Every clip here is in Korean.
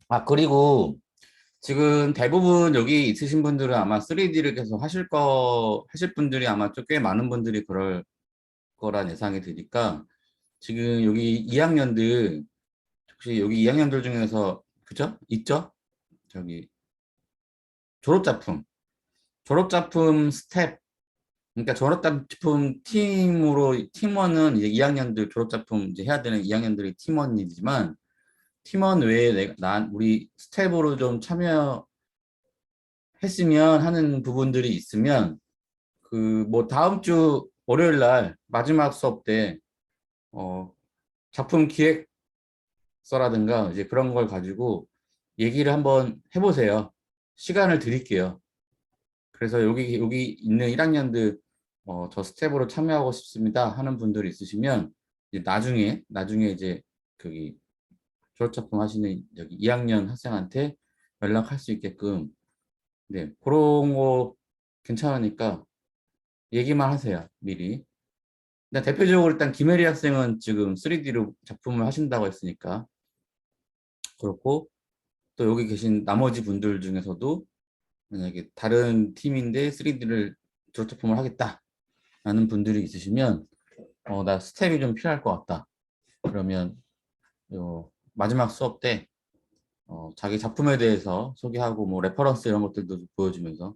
아, 그리고 지금 대부분 여기 있으신 분들은 아마 3D를 계속 하실 분들이 아마 좀 꽤 많은 분들이 그럴 거란 예상이 드니까 지금 여기 2학년들, 혹시 여기 2학년들 중에서, 그죠? 있죠? 저기 졸업작품, 졸업작품 스텝, 그러니까 졸업작품 팀원은 이제 2학년들 졸업작품 이제 해야 되는 2학년들이 팀원이지만 팀원 외에 우리 스텝으로 좀 참여했으면 하는 부분들이 있으면 그 뭐 다음 주 월요일 날 마지막 수업 때 어, 작품 기획서라든가 이제 그런 걸 가지고 얘기를 한번 해보세요. 시간을 드릴게요. 그래서 여기 있는 1학년들 저 스텝으로 참여하고 싶습니다 하는 분들이 있으시면 이제 나중에 이제 거기 졸업작품 하시는 여기 2학년 학생한테 연락할 수 있게끔 네 그런 거 괜찮으니까 얘기만 하세요 미리. 일단 대표적으로 일단 김혜리 학생은 지금 3D로 작품을 하신다고 했으니까 그렇고 또 여기 계신 나머지 분들 중에서도 만약에 다른 팀인데 3D를 졸업작품을 하겠다라는 분들이 있으시면 나 스텝이 좀 필요할 것 같다. 그러면 요 마지막 수업 때 자기 작품에 대해서 소개하고 뭐 레퍼런스 이런 것들도 보여주면서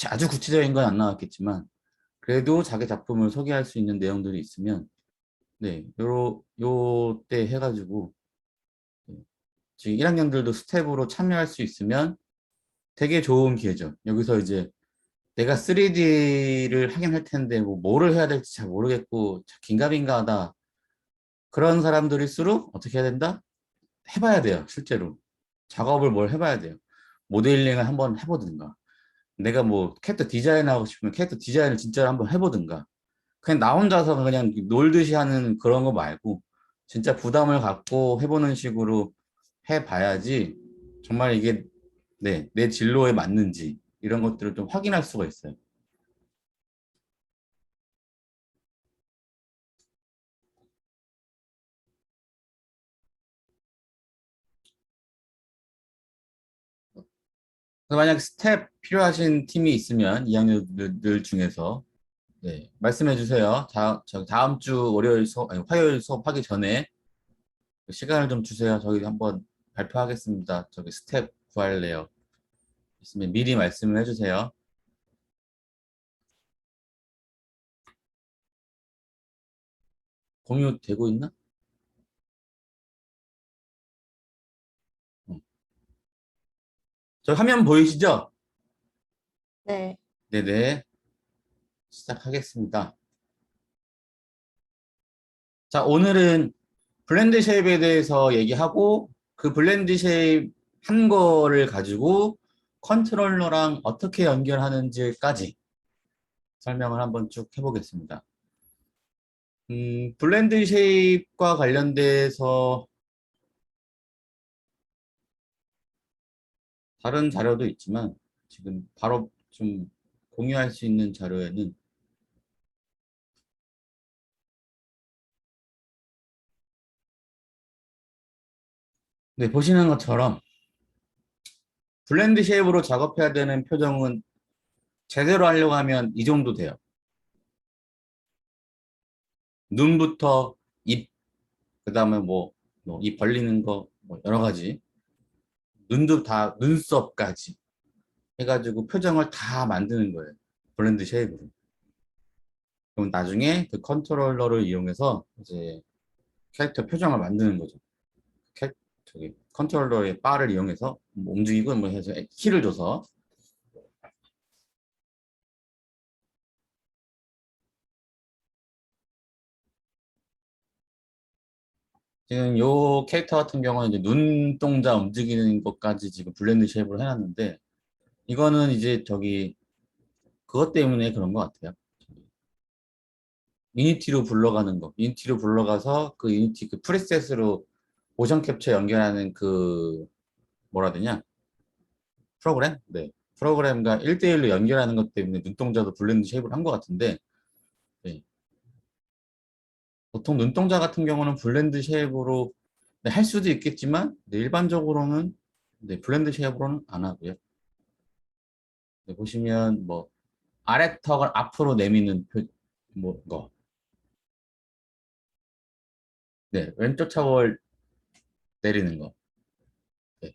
아주 구체적인 건 안 나왔겠지만 그래도 자기 작품을 소개할 수 있는 내용들이 있으면 네, 요때 해가지고 네, 지금 1학년들도 스텝으로 참여할 수 있으면 되게 좋은 기회죠. 여기서 이제 내가 3D를 하긴 할 텐데 뭐를 해야 될지 잘 모르겠고 긴가민가하다 그런 사람들일수록 어떻게 해야 된다? 해봐야 돼요. 실제로 작업을 뭘 해봐야 돼요. 모델링을 한번 해보든가 내가 뭐 캐릭터 디자인 하고 싶으면 캐릭터 디자인을 진짜로 한번 해보든가 그냥 나 혼자서 그냥 놀듯이 하는 그런 거 말고 진짜 부담을 갖고 해보는 식으로 해봐야지 정말 이게 네, 내 진로에 맞는지 이런 것들을 좀 확인할 수가 있어요. 그래서 만약 스텝 필요하신 팀이 있으면 2학년들 중에서 네, 말씀해 주세요. 다음 주 아니, 화요일 수업하기 전에 시간을 좀 주세요. 저희 한번 발표하겠습니다. 저기 스텝 구할래요. 있으면 미리 말씀을 해주세요. 공유 되고 있나? 어. 저 화면 보이시죠? 네. 네네. 시작하겠습니다. 자, 오늘은 블렌드 쉐입에 대해서 얘기하고 그 블렌드 쉐입 한 거를 가지고 컨트롤러랑 어떻게 연결하는지까지 설명을 한번 쭉 해보겠습니다. 블렌드 쉐입과 관련돼서 다른 자료도 있지만 지금 바로 좀 공유할 수 있는 자료에는 네, 보시는 것처럼 블렌드 쉐입으로 작업해야 되는 표정은 제대로 하려고 하면 이 정도 돼요. 눈부터 입, 그 다음에 입 벌리는 거, 뭐 여러 가지. 눈도 다, 눈썹까지 해가지고 표정을 다 만드는 거예요. 블렌드 쉐입으로. 그럼 나중에 그 컨트롤러를 이용해서 이제 캐릭터 표정을 만드는 거죠. 저기 컨트롤러의 바를 이용해서 뭐 움직이고 뭐 해서 키를 줘서 지금 요 캐릭터 같은 경우는 이제 눈동자 움직이는 것까지 지금 블렌드 쉐입으로 해놨는데 이거는 이제 저기 그것 때문에 그런 것 같아요. 유니티로 불러가는 거. 유니티로 불러가서 그 유니티 그 프리셋으로 모션 캡처 연결하는 그 뭐라 해야 되냐? 프로그램? 네. 프로그램과 1대1로 연결하는 것 때문에 눈동자도 블렌드 쉐입을 한 것 같은데 네. 보통 눈동자 같은 경우는 블렌드 쉐입으로 네, 할 수도 있겠지만 네, 일반적으로는 네, 블렌드 쉐입으로는 안 하고요. 네, 보시면 뭐 아래턱을 앞으로 내미는 뭐 거. 네, 왼쪽 턱을 내리는 거. 네,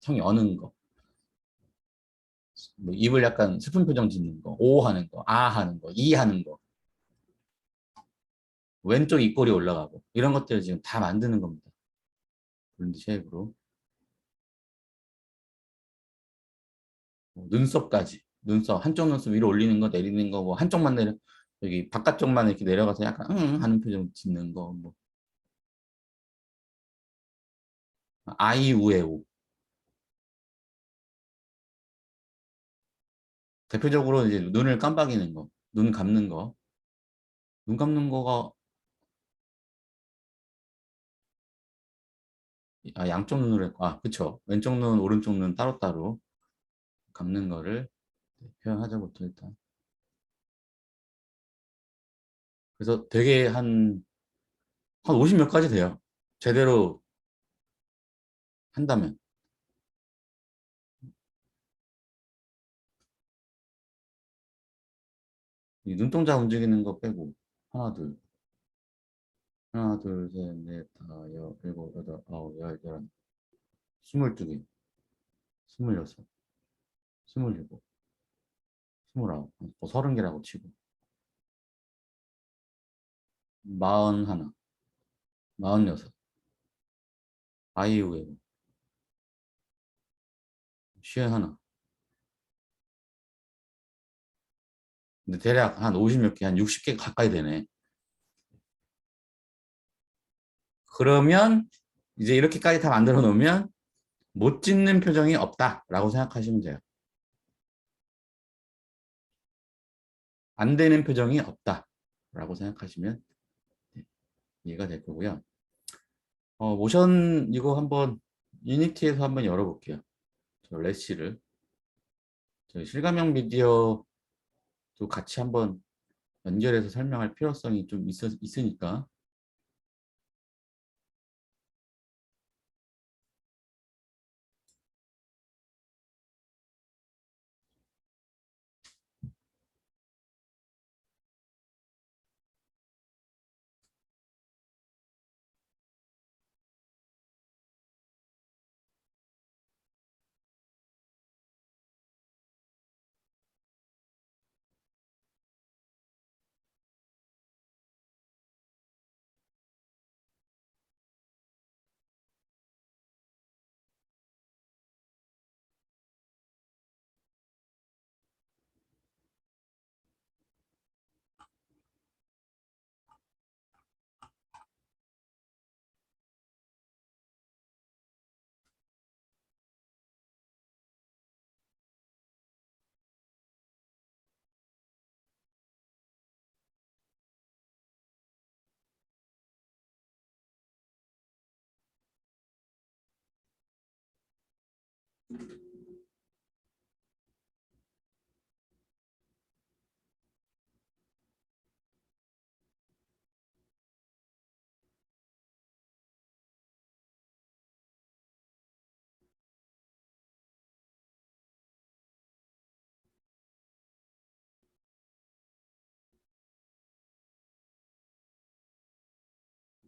턱 여는 거. 뭐 입을 약간 슬픈 표정 짓는 거. 오 하는 거. 아 하는 거. 이 하는 거. 왼쪽 입꼬리 올라가고 이런 것들을 지금 다 만드는 겁니다. 블렌드 쉐입으로. 뭐 눈썹까지. 눈썹 한쪽 눈썹 위로 올리는 거 내리는 거 뭐 한쪽만 내려 여기 바깥쪽만 이렇게 내려가서 약간 하는 표정 짓는 거 뭐 아이우에오 대표적으로 이제 눈을 깜빡이는 거, 눈 감는 거, 눈 감는 거가 양쪽 눈으로 했고 그쵸 왼쪽 눈 오른쪽 눈 따로따로 감는 거를 표현하자 보통 일단 그래서 되게 한 50 몇 가지 돼요. 제대로 한다면 이 눈동자 움직이는 거 빼고 하나 둘 하나 둘셋넷다 일곱 여덟 아홉 열 열한 22개 26 27 29 뭐 30개라고 치고 41 46 아이유의 51 근데 대략 한 50 몇 개, 한 60개 가까이 되네. 그러면 이제 이렇게까지 다 만들어 놓으면 못 짓는 표정이 없다라고 생각하시면 돼요. 안 되는 표정이 없다라고 생각하시면 이해가 될 거고요. 모션 이거 한번 유니티에서 한번 열어볼게요. 저 래쉬를 저희 실감형 미디어도 같이 한번 연결해서 설명할 필요성이 좀 있으니까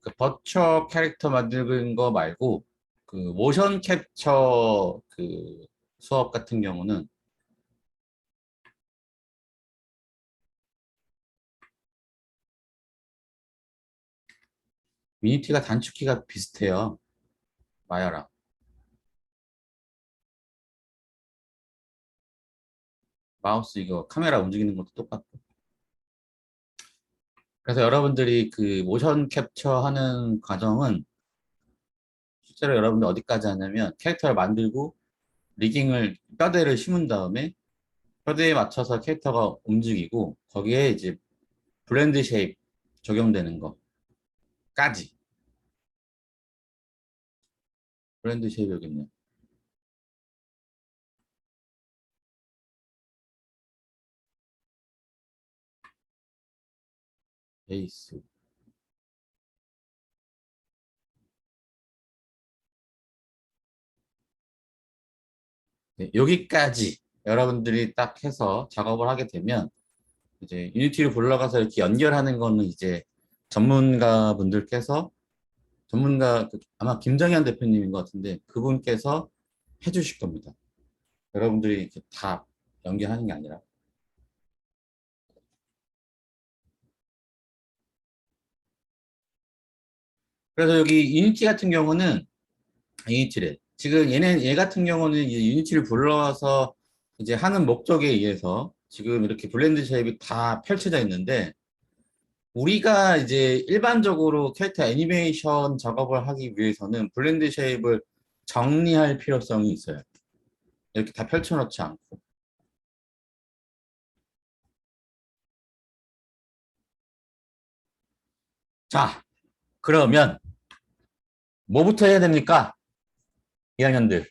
그 버추어 캐릭터 만드는 거 말고 그 모션 캡처 그 수업 같은 경우는 유니티가 단축키가 비슷해요. 마야랑. 마우스 이거 카메라 움직이는 것도 똑같고. 그래서 여러분들이 그 모션 캡처하는 과정은 실제로 여러분들 어디까지 하냐면 캐릭터를 만들고 리깅을 뼈대를 심은 다음에 뼈대에 맞춰서 캐릭터가 움직이고 거기에 이제 블렌드 쉐입 적용되는 거까지 블렌드 쉐입 여기 있네요. 베이스 네, 여기까지 여러분들이 딱 해서 작업을 하게 되면 이제 유니티를 불러가서 이렇게 연결하는 거는 이제 전문가 분들께서 아마 김정현 대표님인 것 같은데 그분께서 해주실 겁니다. 여러분들이 이렇게 다 연결하는 게 아니라. 그래서 여기 유니티 같은 경우는 유니티래. 지금 얘 같은 경우는 이제 유니티를 불러와서 이제 하는 목적에 의해서 지금 이렇게 블렌드 쉐입이 다 펼쳐져 있는데 우리가 이제 일반적으로 캐릭터 애니메이션 작업을 하기 위해서는 블렌드 쉐입을 정리할 필요성이 있어요. 이렇게 다 펼쳐놓지 않고. 자, 그러면 뭐부터 해야 됩니까? 2학년들.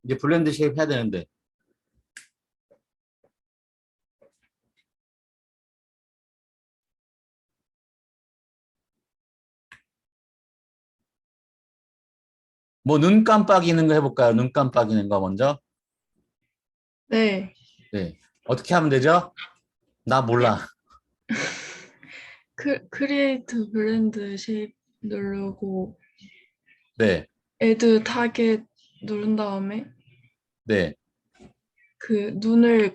이제 블렌드 쉐입 해야 되는데. 뭐 눈 깜빡이는 거 해볼까요? 눈 깜빡이는 거 먼저. 네. 네. 어떻게 하면 되죠? 나 몰라. 크리에이트 블렌드 쉐입 누르고 네. 애드 타겟 누른 다음에 네. 그 눈을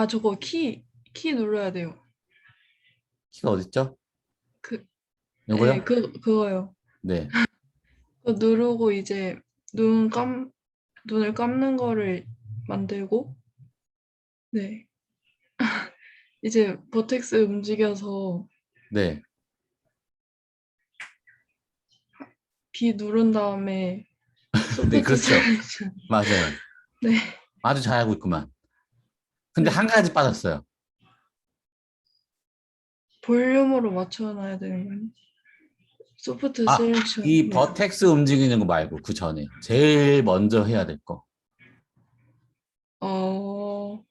저거 키 눌러야 돼요. 키가 어딨죠? 그, 예, 요거요? 그거요. 네. 그거 누르고 이제 눈을 감는 거를 만들고, 네. 이제 버텍스 움직여서 네. B 누른 다음에 네, 소프트 그렇죠. 셀렉션. 맞아요. 네. 아주 잘하고 있구만. 근데 네. 한 가지 빠졌어요. 볼륨으로 맞춰놔야 되는 거예요. 소프트 아, 셀렉션. 이 네. 버텍스 움직이는 거 말고 그 전에 제일 먼저 해야 될 거. 어,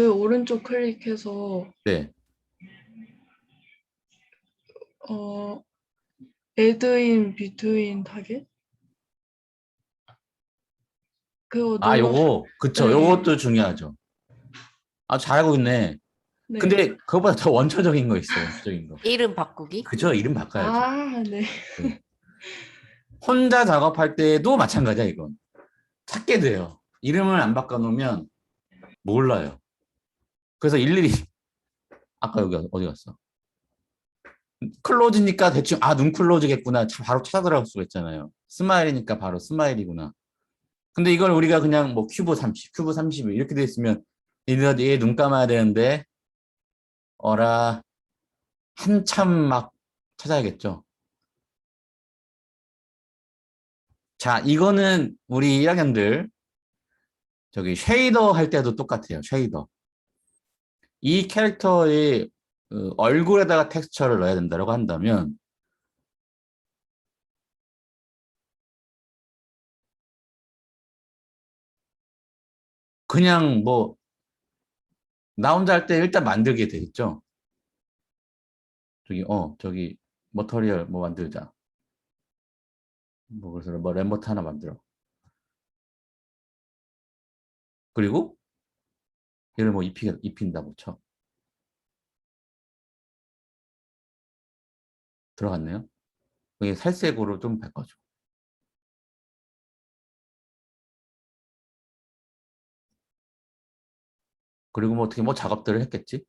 오른쪽 클릭해서, 네. 어, add in between 타겟? 그거 아, 눌러서, 요거, 그쵸. 네, 요것도 중요하죠. 아, 잘하고 있네. 네. 근데 그거보다 더 원초적인 거 있어, 원초적인 거. 이름 바꾸기? 그죠? 이름 바꿔야죠. 네. 네. 혼자 작업할 때도 마찬가지야, 이건. 찾게 돼요. 이름을 안 바꿔놓으면 몰라요. 그래서 일일이, 아까 여기 어디 갔어? 클로즈니까 대충, 눈 클로즈겠구나. 바로 찾아 들어갈 수가 있잖아요. 스마일이니까 바로 스마일이구나. 근데 이걸 우리가 그냥 뭐 큐브 30, 큐브 31 이렇게 돼 있으면 얘 눈 감아야 되는데, 어라, 한참 막 찾아야겠죠. 자, 이거는 우리 1학년들 저기 쉐이더 할 때도 똑같아요. 쉐이더. 이 캐릭터의 얼굴에다가 텍스처를 넣어야 된다고 한다면 그냥 뭐 나 혼자 할 때 일단 만들게 되겠죠. 저기 머터리얼 뭐 만들자. 뭐 그래서 뭐 램버트 하나 만들어. 그리고 얘를 뭐 입힌다고 쳐. 들어갔네요. 여기 살색으로 좀 바꿔줘. 그리고 뭐 어떻게 뭐 작업들을 했겠지?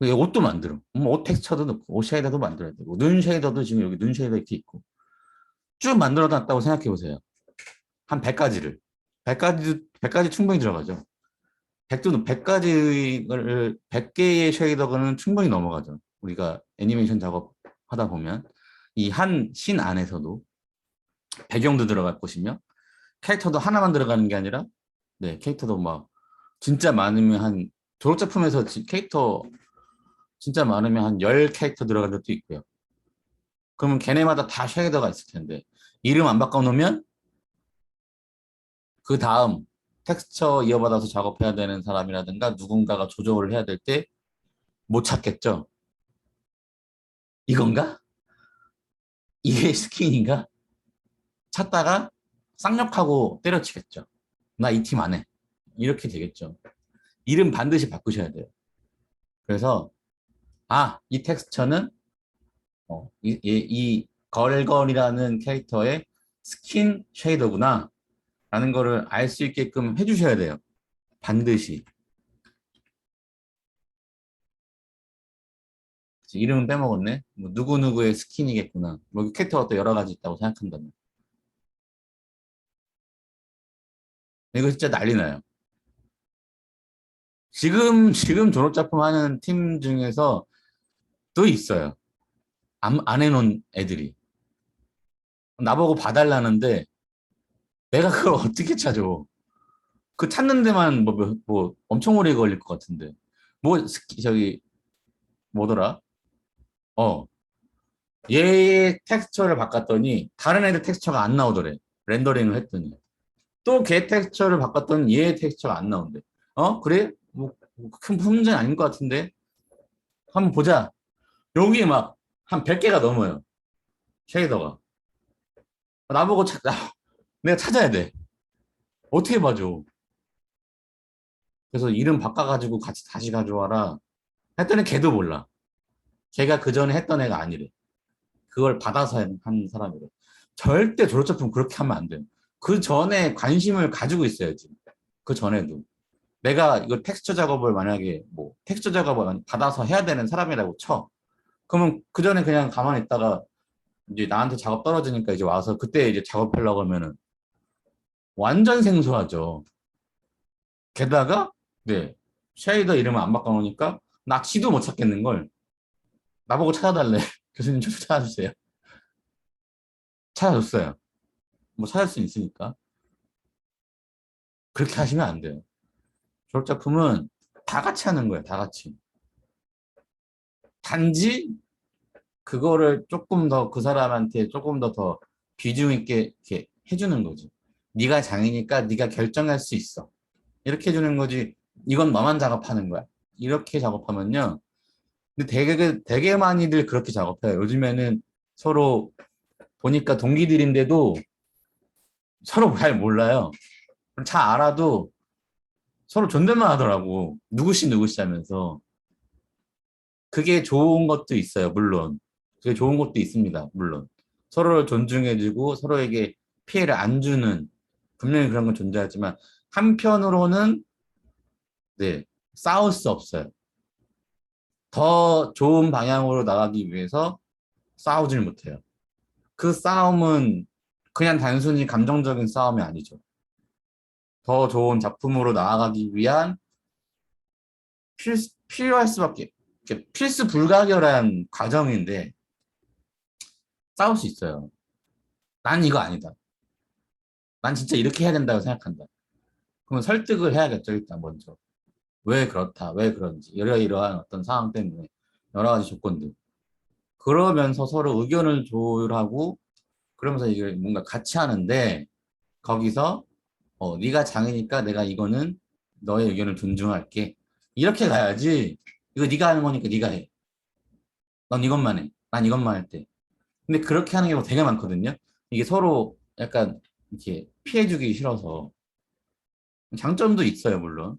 옷도 만들어. 옷 텍스처도 넣고, 옷 쉐이더도 만들어야 되고, 눈 쉐이더도 지금 여기 눈 쉐이더 이렇게 있고. 쭉 만들어 놨다고 생각해 보세요. 한 100가지를. 100가지 충분히 들어가죠. 100개의 쉐이더는 충분히 넘어가죠. 우리가 애니메이션 작업 하다 보면. 이 한 신 안에서도 배경도 들어갈 것이며, 캐릭터도 하나만 들어가는 게 아니라, 네, 캐릭터도 막, 진짜 많으면 졸업작품에서 캐릭터 진짜 많으면 한 10캐릭터 들어간 적도 있고요. 그러면 걔네마다 다 쉐이더가 있을 텐데 이름 안 바꿔놓으면 그 다음 텍스처 이어받아서 작업해야 되는 사람이라든가 누군가가 조정을 해야 될 때 못 찾겠죠. 이건가? 이게 스킨인가? 찾다가 쌍욕하고 때려치겠죠. 나 이 팀 안 해. 이렇게 되겠죠. 이름 반드시 바꾸셔야 돼요. 그래서 이 텍스처는 이 걸걸이라는 캐릭터의 스킨 쉐이더구나 라는 거를 알 수 있게끔 해주셔야 돼요. 반드시. 이름은 빼먹었네. 뭐 누구누구의 스킨이겠구나. 뭐 캐릭터가 또 여러 가지 있다고 생각한다면. 이거 진짜 난리 나요. 지금 졸업작품 하는 팀 중에서 또 있어요. 안 해놓은 애들이. 나보고 봐달라는데 내가 그걸 어떻게 찾아? 그 찾는 데만 뭐 엄청 오래 걸릴 것 같은데. 저기 뭐더라? 어, 얘의 텍스처를 바꿨더니 다른 애들 텍스처가 안 나오더래. 렌더링을 했더니. 또 걔 텍스처를 바꿨더니 얘의 텍스처가 안 나온대. 그래? 큰 문제는 아닌 것 같은데. 한번 보자. 여기 막 한 100개가 넘어요. 쉐이더가. 나보고 내가 찾아야 돼. 어떻게 봐줘? 그래서 이름 바꿔가지고 같이 다시 가져와라. 했더니 걔도 몰라. 걔가 그 전에 했던 애가 아니래. 그걸 받아서 한 사람이래. 절대 졸업작품 그렇게 하면 안 돼요. 그 전에 관심을 가지고 있어야지. 그 전에도. 내가 이거 텍스처 작업을 만약에 텍스처 작업을 받아서 해야 되는 사람이라고 쳐. 그러면 그 전에 그냥 가만히 있다가 이제 나한테 작업 떨어지니까 이제 와서 그때 이제 작업하려고 하면은 완전 생소하죠. 게다가 네 쉐이더 이름을 안 바꿔놓으니까 나 지도 못 찾겠는 걸 나보고 찾아달래. 교수님 좀 찾아주세요. 찾아줬어요. 뭐 찾을 수 있으니까. 그렇게 하시면 안 돼요. 졸업작품은 다 같이 하는 거예요. 다 같이. 단지 그거를 조금 더 그 사람한테 조금 더 비중 있게 이렇게 해주는 거지. 네가 장이니까 네가 결정할 수 있어. 이렇게 해주는 거지. 이건 너만 작업하는 거야. 이렇게 작업하면요. 근데 되게 많이들 그렇게 작업해요. 요즘에는 서로 보니까 동기들인데도 서로 잘 몰라요. 잘 알아도 서로 존댓말 하더라고. 누구씨 누구씨 하면서. 그게 좋은 것도 있어요, 물론. 그게 좋은 것도 있습니다, 물론. 서로를 존중해주고 서로에게 피해를 안 주는 분명히 그런 건 존재하지만 한편으로는 네, 싸울 수 없어요. 더 좋은 방향으로 나가기 위해서 싸우질 못해요. 그 싸움은 그냥 단순히 감정적인 싸움이 아니죠. 더 좋은 작품으로 나아가기 위한 필요할 수밖에, 필수 불가결한 과정인데 싸울 수 있어요. 난 이거 아니다. 난 진짜 이렇게 해야 된다고 생각한다. 그러면 설득을 해야겠죠, 일단 먼저. 왜 그렇다, 왜 그런지, 이러이러한 어떤 상황 때문에 여러 가지 조건들. 그러면서 서로 의견을 조율하고, 그러면서 이걸 뭔가 같이 하는데, 거기서, 네가 장이니까 내가 이거는 너의 의견을 존중할게. 이렇게 가야지, 이거 네가 하는 거니까 네가 해. 넌 이것만 해. 난 이것만 할 때. 근데 그렇게 하는 경우가 되게 많거든요. 이게 서로 약간 이렇게 피해주기 싫어서. 장점도 있어요, 물론.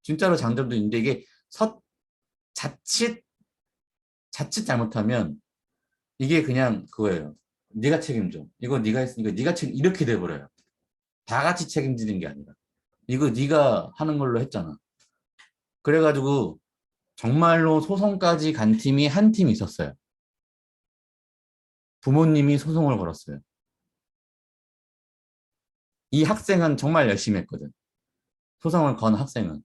진짜로 장점도 있는데 이게 자칫 잘못하면 이게 그냥 그거예요. 네가 책임져. 이거 네가 했으니까 네가 책임 이렇게 돼 버려요. 다 같이 책임지는 게 아니라 이거 네가 하는 걸로 했잖아. 그래가지고 정말로 소송까지 간 팀이 한 팀 있었어요. 부모님이 소송을 걸었어요. 이 학생은 정말 열심히 했거든. 소송을 건 학생은.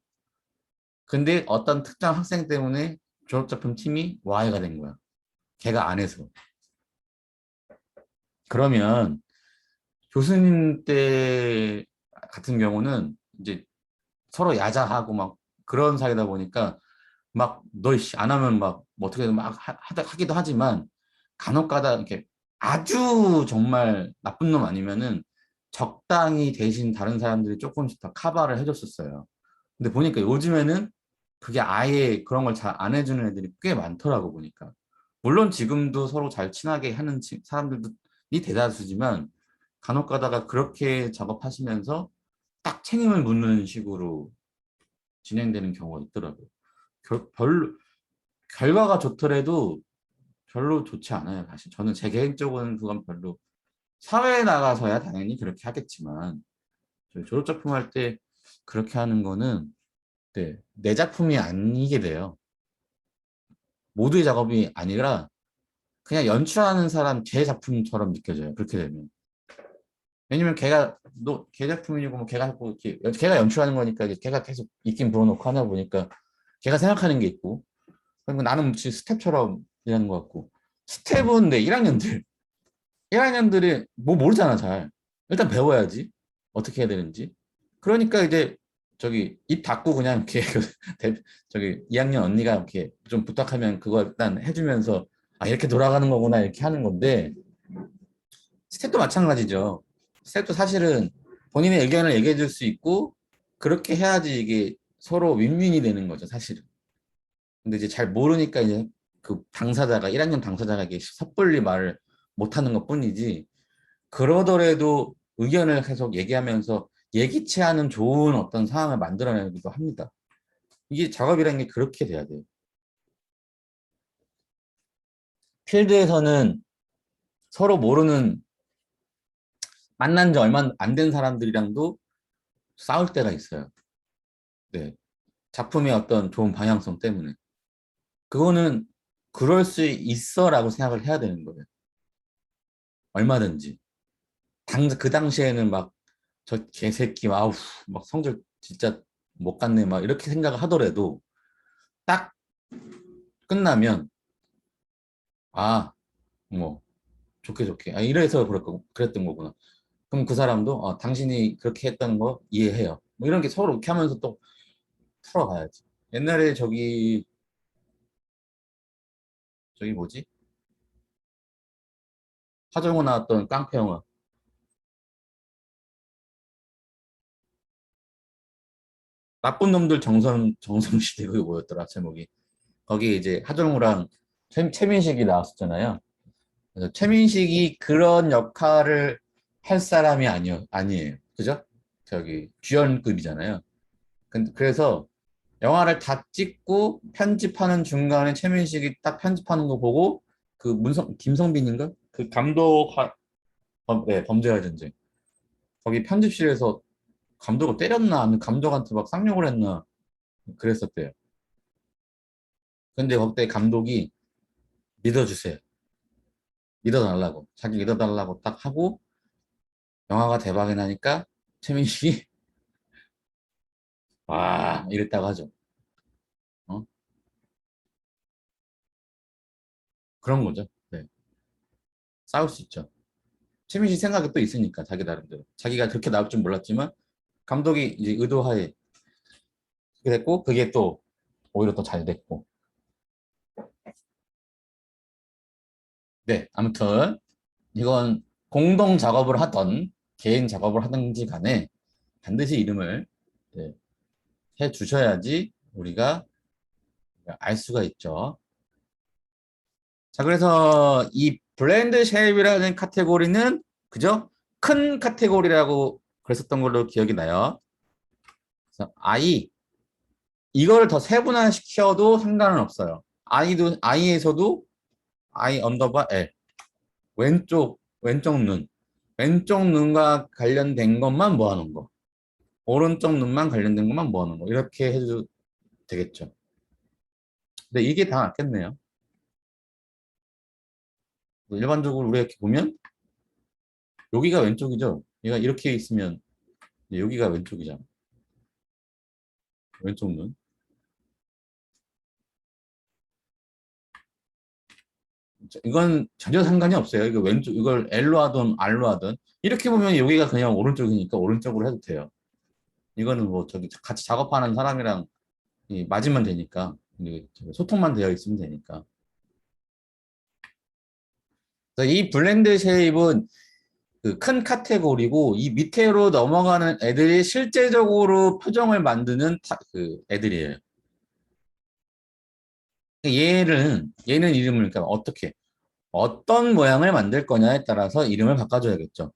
근데 어떤 특정 학생 때문에 졸업작품 팀이 와해가 된 거야. 걔가 안 해서. 그러면 교수님 때 같은 경우는 이제 서로 야자하고 막 그런 사이다 보니까 막 너 안 하면 막 뭐 어떻게든 막 하기도 하지만 간혹 가다 이렇게 아주 정말 나쁜 놈 아니면은 적당히 대신 다른 사람들이 조금씩 더 커버를 해줬었어요. 근데 보니까 요즘에는 그게 아예 그런 걸 잘 안 해주는 애들이 꽤 많더라고 보니까. 물론 지금도 서로 잘 친하게 하는 사람들도 이 대다수지만 간혹 가다가 그렇게 작업하시면서 딱 책임을 묻는 식으로 진행되는 경우가 있더라고요. 별로 결과가 좋더라도 별로 좋지 않아요. 사실 저는 제 개인적으로는 그건 별로 사회에 나가서야 당연히 그렇게 하겠지만 저희 졸업 작품 할 때 그렇게 하는 거는 네, 내 작품이 아니게 돼요. 모두의 작업이 아니라 그냥 연출하는 사람 제 작품처럼 느껴져요. 그렇게 되면. 왜냐면 걔 작품이고 뭐 걔가 하고 걔가 연출하는 거니까 이제 걔가 계속 입김 불어넣고 하다 보니까 걔가 생각하는 게 있고 그리고 나는 마치 스텝처럼 일하는 것 같고 스텝은 내 1학년들이 뭐 모르잖아 잘. 일단 배워야지 어떻게 해야 되는지. 그러니까 이제 저기 입 닫고 그냥 이렇게 저기 2학년 언니가 이렇게 좀 부탁하면 그거 일단 해주면서 아 이렇게 돌아가는 거구나 이렇게 하는 건데 스텝도 마찬가지죠. 스텝도 사실은 본인의 의견을 얘기해 줄 수 있고 그렇게 해야지 이게 서로 윈윈이 되는 거죠 사실은. 근데 이제 잘 모르니까 이제 그 당사자가 1학년 당사자가 이게 섣불리 말을 못하는 것 뿐이지 그러더라도 의견을 계속 얘기하면서 예기치 않은 좋은 어떤 상황을 만들어내기도 합니다. 이게 작업이라는 게 그렇게 돼야 돼요. 필드에서는 서로 모르는 만난 지 얼마 안 된 사람들이랑도 싸울 때가 있어요. 네. 작품의 어떤 좋은 방향성 때문에. 그거는 그럴 수 있어라고 생각을 해야 되는 거예요. 얼마든지. 그 당시에는 막 저 개새끼 아우 막 성질 진짜 못 갔네 막 이렇게 생각을 하더라도 딱 끝나면 아 뭐 좋게 좋게 아 이래서 그랬던 거구나. 그럼 그 사람도 당신이 그렇게 했다는 거 이해해요. 뭐 이런 게 서로 이렇게 하면서 또 풀어가야지. 옛날에 저기 뭐지? 하정우 나왔던 깡패 영화 나쁜 놈들 정성시대 그게 뭐였더라 제목이. 거기 이제 하정우랑 최민식이 나왔었잖아요. 그래서 최민식이 그런 역할을 할 사람이 아니에요. 그죠? 저기 주연급이잖아요. 그래서 영화를 다 찍고 편집하는 중간에 최민식이 딱 편집하는 거 보고 그 김성빈인가? 그 네, 범죄와 전쟁. 거기 편집실에서 감독을 때렸나 아니면 감독한테 막 쌍욕을 했나 그랬었대요. 근데 그때 감독이 믿어주세요. 믿어달라고. 자기 믿어달라고 딱 하고 영화가 대박이 나니까 최민식이 와 이랬다고 하죠. 어? 그런 거죠. 네. 싸울 수 있죠. 최민식 생각이 또 있으니까 자기 나름대로. 자기가 그렇게 나올 줄 몰랐지만 감독이 이제 의도하에 그렇게 됐고 그게 또 오히려 더 잘 됐고. 네. 아무튼 이건 공동 작업을 하던 개인 작업을 하든지 간에 반드시 이름을 네, 해 주셔야지 우리가 알 수가 있죠. 자, 그래서 이 브랜드 쉐입이라는 카테고리는 그죠? 큰 카테고리라고 그랬었던 걸로 기억이 나요. 그래서 이걸 더 세분화시켜도 상관은 없어요. I에서도 I 언더바 L 왼쪽 눈과 관련된 것만 모아놓은 거 오른쪽 눈만 관련된 것만 모아놓은 거 이렇게 해도 되겠죠. 근데 이게 다 낫겠네요. 일반적으로 우리가 이렇게 보면 여기가 왼쪽이죠. 얘가 이렇게 있으면 여기가 왼쪽이잖아. 왼쪽 눈. 이건 전혀 상관이 없어요. 이거 이걸 L로 하든 R로 하든 이렇게 보면 여기가 그냥 오른쪽이니까 오른쪽으로 해도 돼요. 이거는 뭐 저기 같이 작업하는 사람이랑 맞으면 되니까 소통만 되어 있으면 되니까. 그래서 이 블렌드 쉐입은 그 큰 카테고리고 이 밑으로 넘어가는 애들이 실제적으로 표정을 만드는 그 애들이에요. 얘는 이름을 그러니까 어떤 모양을 만들 거냐에 따라서 이름을 바꿔줘야겠죠.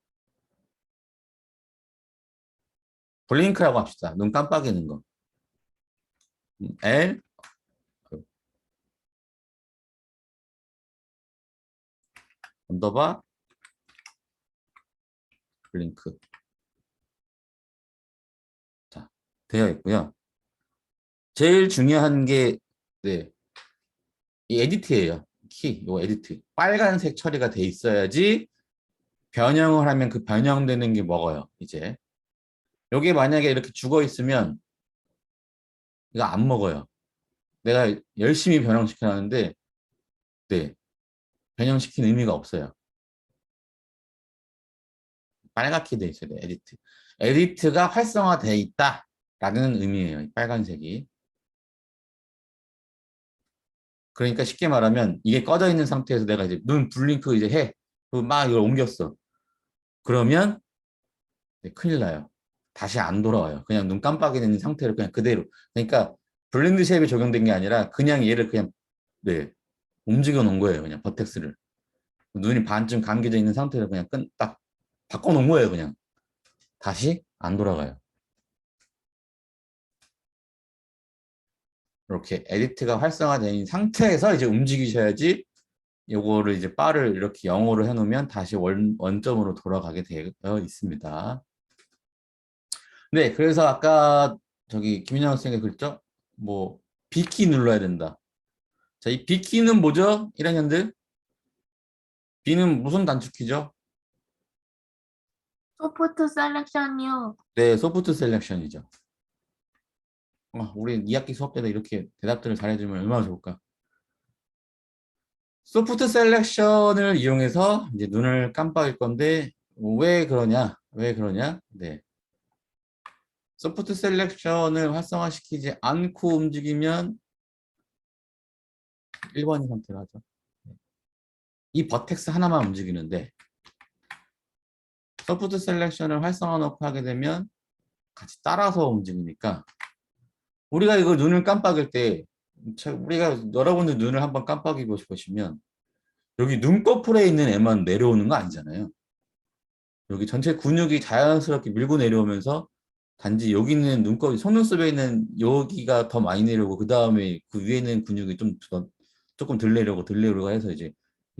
블링크라고 합시다. 눈 깜빡이는 거. L 언더바 블링크. 자, 되어 있고요. 제일 중요한 게 네, 이 에디트예요. 요 에디트. 빨간색 처리가 돼 있어야지 변형을 하면 그 변형되는 게 먹어요. 이제 요게 만약에 이렇게 죽어 있으면 이거 안 먹어요. 내가 열심히 변형시켜 놨는데 네, 변형시킨 의미가 없어요. 빨갛게 돼 있어야 돼. 에디트. 에디트가 활성화돼 있다라는 의미예요. 이 빨간색이. 그러니까 쉽게 말하면 이게 꺼져 있는 상태에서 내가 이제 눈 블링크 이제 해. 그리고 막 이걸 옮겼어. 그러면 네, 큰일 나요. 다시 안 돌아와요. 그냥 눈 깜빡이는 상태로 그냥 그대로. 그러니까 블렌드 쉐입이 적용된 게 아니라 그냥 얘를 그냥 네, 움직여 놓은 거예요. 그냥 버텍스를. 눈이 반쯤 감겨져 있는 상태로 그냥 딱 바꿔 놓은 거예요. 그냥. 다시 안 돌아가요. 이렇게 에디트가 활성화된 상태에서 이제 움직이셔야지 요거를 이제 바를 이렇게 영어로 해놓으면 다시 원점으로 돌아가게 되어 있습니다. 네, 그래서 아까 저기 김인영 선생님이 그랬죠? 뭐 B키 눌러야 된다. 자, 이 B키는 뭐죠? 1학년들? B는 무슨 단축키죠? 소프트 셀렉션이요. 네, 소프트 셀렉션이죠. 우리 2학기 수업 때도 이렇게 대답들을 잘해주면 얼마나 좋을까? 소프트 셀렉션을 이용해서 이제 눈을 깜빡일 건데 왜 그러냐? 왜 그러냐? 네. 소프트 셀렉션을 활성화시키지 않고 움직이면 1번인 상태로 하죠. 이 버텍스 하나만 움직이는데 소프트 셀렉션을 활성화 놓고 하게 되면 같이 따라서 움직이니까 우리가 이거 눈을 깜빡일 때 우리가 여러분들 눈을 한번 깜빡이고 보시면 여기 눈꺼풀에 있는 애만 내려오는 거 아니잖아요. 여기 전체 근육이 자연스럽게 밀고 내려오면서 단지 여기 있는 눈꺼풀, 속눈썹에 있는 여기가 더 많이 내려오고 그 다음에 그 위에 있는 근육이 조금 덜 내려오고 해서 이제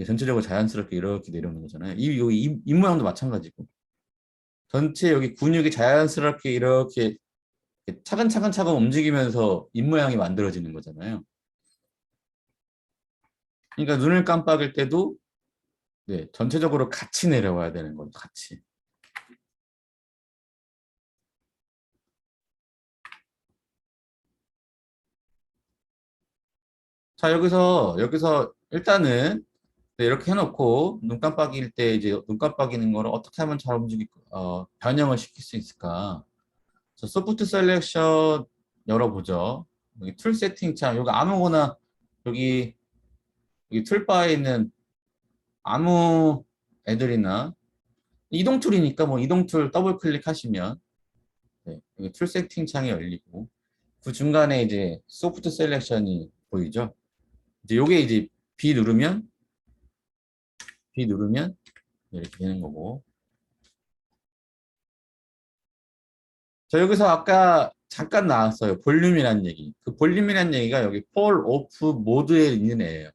전체적으로 자연스럽게 이렇게 내려오는 거잖아요. 여기 입 모양도 마찬가지고 전체 여기 근육이 자연스럽게 이렇게 차근차근 움직이면서 입 모양이 만들어지는 거잖아요. 그러니까 눈을 깜빡일 때도 네, 전체적으로 같이 내려와야 되는 거죠. 같이. 자, 여기서 일단은 네, 이렇게 해놓고 눈 깜빡일 때 이제 눈 깜빡이는 거를 어떻게 하면 잘 변형을 시킬 수 있을까? 자, 소프트 셀렉션 열어보죠. 여기 툴 세팅 창, 여기 아무거나 여기 툴바에 있는 아무 애들이나 이동 툴이니까 뭐 이동 툴 더블 클릭하시면 네, 여기 툴 세팅 창이 열리고 그 중간에 이제 소프트 셀렉션이 보이죠? 이제 요게 이제 B 누르면 이렇게 되는 거고. 자, 여기서 아까 잠깐 나왔어요. 볼륨이라는 얘기. 그 볼륨이라는 얘기가 여기 폴 오프 모드에 있는 애예요.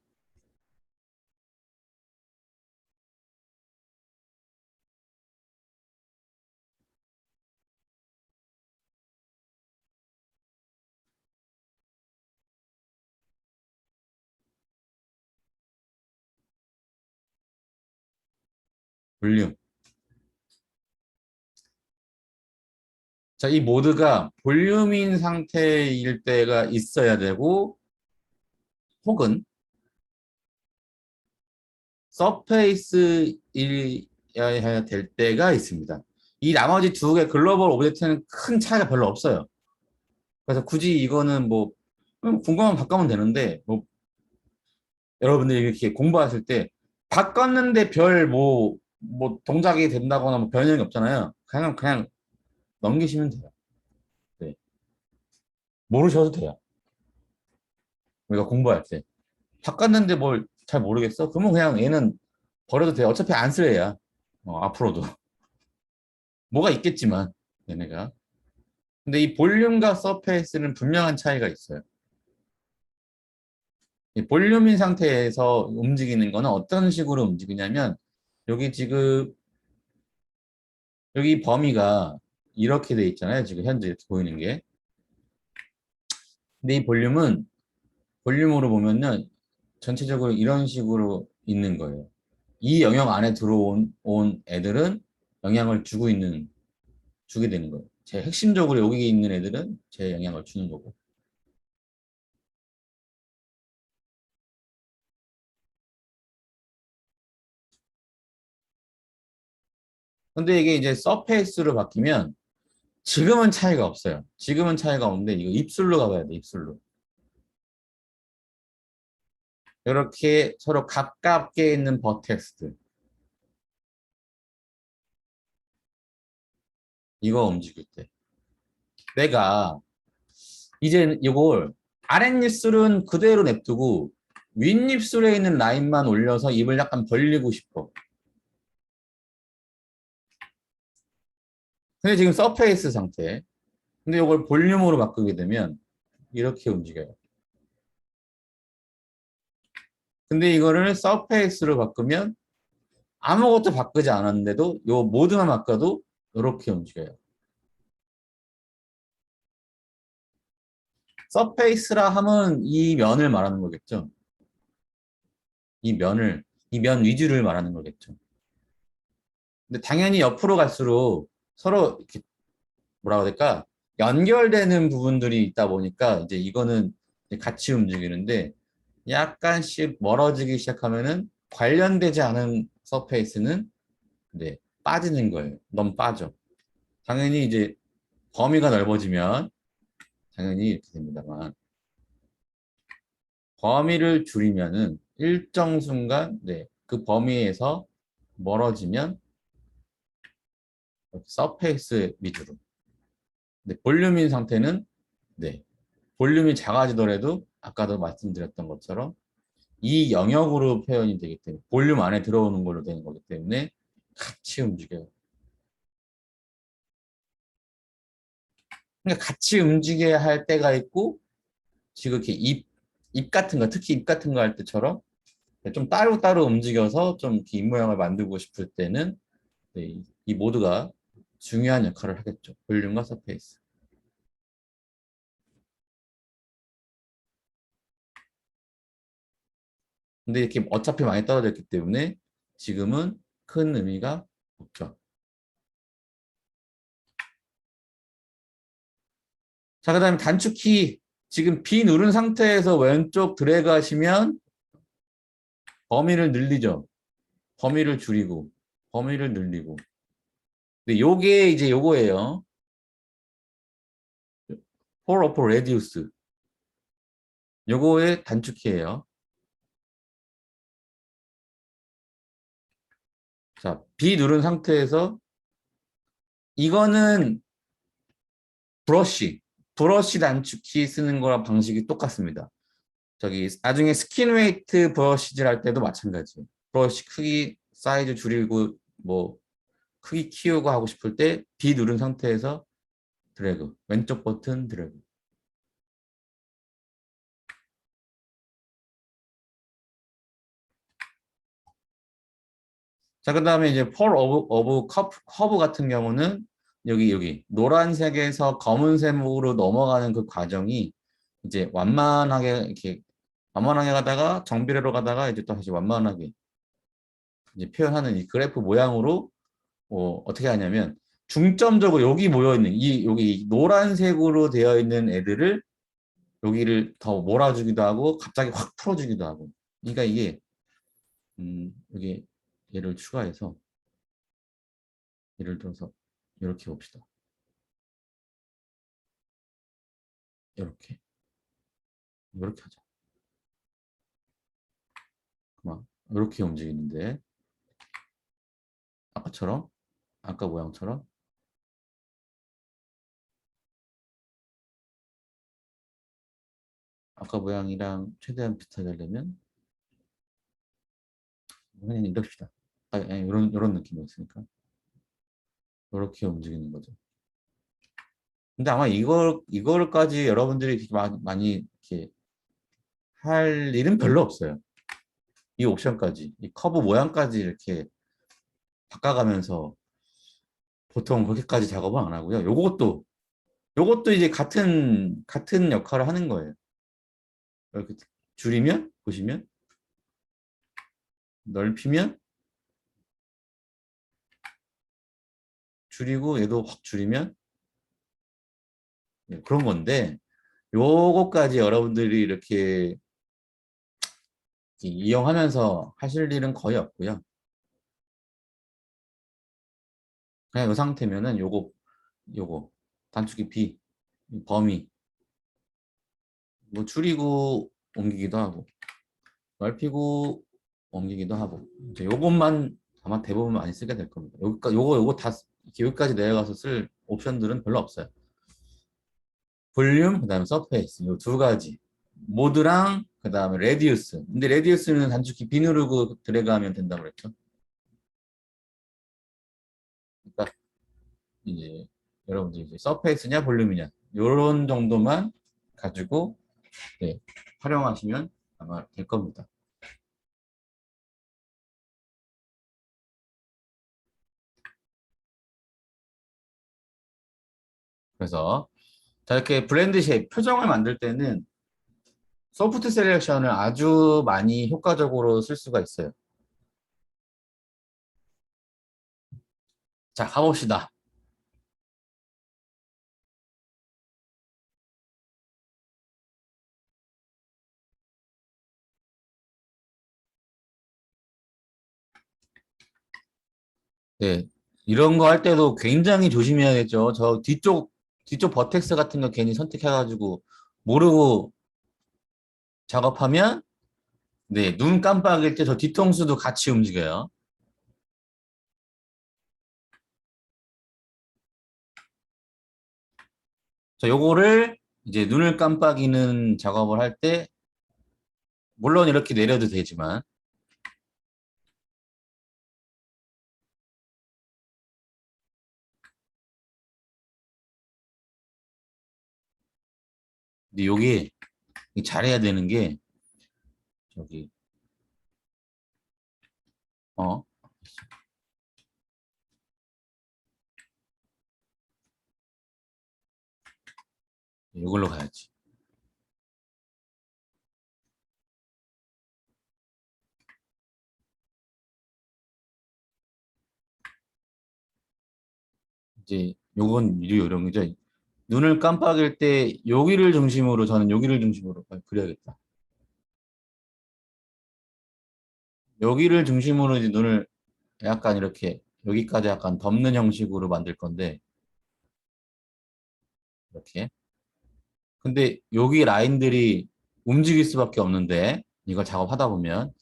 볼륨. 자, 이 모드가 볼륨인 상태일 때가 있어야 되고 혹은 서페이스이어야 될 때가 있습니다. 이 나머지 두 개 글로벌 오브젝트는 큰 차이가 별로 없어요. 그래서 굳이 이거는 뭐 궁금하면 바꾸면 되는데 뭐 여러분들이 이렇게 공부하실 때 바꿨는데 별 뭐 동작이 된다거나 뭐 변형이 없잖아요. 그냥 넘기시면 돼요. 네. 모르셔도 돼요. 우리가 공부할 때 바꿨는데 뭘 잘 모르겠어? 그러면 그냥 얘는 버려도 돼요. 어차피 안 쓸 애야. 앞으로도 뭐가 있겠지만 얘네가 근데 이 볼륨과 서페이스는 분명한 차이가 있어요. 이 볼륨인 상태에서 움직이는 거는 어떤 식으로 움직이냐면 여기 지금 여기 범위가 이렇게 돼 있잖아요. 지금 현재 이렇게 보이는 게. 근데 이 볼륨으로 보면은 전체적으로 이런 식으로 있는 거예요. 이 영역 안에 들어온 애들은 영향을 주게 되는 거예요. 제 핵심적으로 여기 있는 애들은 제 영향을 주는 거고. 근데 이게 이제 서페이스로 바뀌면 지금은 차이가 없어요. 지금은 차이가 없는데 이거 입술로 가봐야 돼, 입술로. 이렇게 서로 가깝게 있는 버텍스들. 이거 움직일 때. 내가 이제 이걸 아랫입술은 그대로 냅두고 윗입술에 있는 라인만 올려서 입을 약간 벌리고 싶어. 근데 지금 서페이스 상태. 근데 이걸 볼륨으로 바꾸게 되면 이렇게 움직여요. 근데 이거를 서페이스로 바꾸면 아무것도 바꾸지 않았는데도 요 모드만 바꿔도 이렇게 움직여요. 서페이스라 하면 이 면을 말하는 거겠죠. 이 면을, 이 면 위주를 말하는 거겠죠. 근데 당연히 옆으로 갈수록 서로 이렇게 뭐라고 해야 될까? 연결되는 부분들이 있다 보니까 이제 이거는 이제 같이 움직이는데 약간씩 멀어지기 시작하면은 관련되지 않은 서페이스는 네, 빠지는 거예요. 너무 빠져. 당연히 이제 범위가 넓어지면 당연히 이렇게 됩니다만 범위를 줄이면은 일정 순간 네, 그 범위에서 멀어지면 서페이스 위주로. 근데 볼륨인 상태는 네, 볼륨이 작아지더라도 아까도 말씀드렸던 것처럼 이 영역으로 표현이 되기 때문에 볼륨 안에 들어오는 걸로 되는 거기 때문에 같이 움직여요. 그러니까 같이 움직여야 할 때가 있고 지금 이렇게 입 같은 거 특히 입 같은 거 할 때처럼 좀 따로따로 움직여서 좀 이렇게 입 모양을 만들고 싶을 때는 네, 이 모두가 중요한 역할을 하겠죠. 볼륨과 서페이스. 근데 이렇게 어차피 많이 떨어져 있기 때문에 지금은 큰 의미가 없죠. 자, 그 다음에 단축키. 지금 B 누른 상태에서 왼쪽 드래그 하시면 범위를 늘리죠. 범위를 줄이고, 범위를 늘리고. 근데 요게 이제 요거예요. for upper radius. 요거의 단축키예요. 자, B 누른 상태에서 이거는 브러쉬 단축키 쓰는 거랑 방식이 똑같습니다. 저기 나중에 스킨 웨이트 브러쉬질 할 때도 마찬가지예요. 브러쉬 크기 사이즈 줄이고 뭐 크기 키우고 하고 싶을 때 B 누른 상태에서 드래그 왼쪽 버튼 드래그. 자, 그 다음에 이제 펄 오브 커브 같은 경우는 여기 노란색에서 검은색으로 넘어가는 그 과정이 이제 완만하게 이렇게 완만하게 가다가 정비례로 가다가 이제 또 다시 완만하게 이제 표현하는 이 그래프 모양으로 어떻게 하냐면 중점적으로 여기 모여 있는 이 여기 노란색으로 되어 있는 애들을 여기를 더 몰아주기도 하고 갑자기 확 풀어주기도 하고. 그러니까 이게 여기 얘를 추가해서 예를 들어서 이렇게 봅시다. 이렇게 하자. 그만 이렇게 움직이는데 아까처럼 아까 모양처럼 아까 모양이랑 최대한 비슷하게 하려면 그냥 이럽시다. 아니, 이런 느낌이었으니까 이렇게 움직이는 거죠. 근데 아마 이거까지 여러분들이 이렇게 많이 이렇게 할 일은 별로 없어요. 이 옵션까지, 이 커브 모양까지 이렇게 바꿔가면서 보통 그렇게까지 작업은 안 하고요. 요것도 이제 같은 역할을 하는 거예요. 이렇게 줄이면 보시면 넓히면 줄이고 얘도 확 줄이면 그런 건데 요거까지 여러분들이 이렇게 이용하면서 하실 일은 거의 없고요. 그냥 이 상태면은 요거 단축키 B 범위 뭐 줄이고 옮기기도 하고 넓히고 옮기기도 하고 이제 요것만 아마 대부분 많이 쓰게 될 겁니다. 요거 다 여기까지 내려가서 쓸 옵션들은 별로 없어요. 볼륨 그다음에 서페이스 요 두 가지 모드랑 그다음에 레디우스. 근데 레디우스는 단축키 B 누르고 드래그하면 된다고 그랬죠. 그러니까 이제 여러분들 이제 서페이스냐 볼륨이냐 요런 정도만 가지고 네, 활용하시면 아마 될 겁니다. 그래서 자 이렇게 브랜드 쉐입 표정을 만들 때는 소프트 셀렉션을 아주 많이 효과적으로 쓸 수가 있어요. 자 가봅시다. 네, 이런 거 할 때도 굉장히 조심해야겠죠. 저 뒤쪽 버텍스 같은 거 괜히 선택해가지고 모르고 작업하면 네, 눈 깜빡일 때 저 뒤통수도 같이 움직여요. 자, 요거를 이제 눈을 깜빡이는 작업을 할 때 물론 이렇게 내려도 되지만 근데 요게 잘해야 되는 게 저기 어 이걸로 가야지. 이제 요건 이런 거죠. 눈을 깜빡일 때 여기를 중심으로 저는 여기를 중심으로 그려야겠다. 여기를 중심으로 이제 눈을 약간 이렇게 여기까지 약간 덮는 형식으로 만들 건데 이렇게. 근데 여기 라인들이 움직일 수밖에 없는데 이걸 작업하다 보면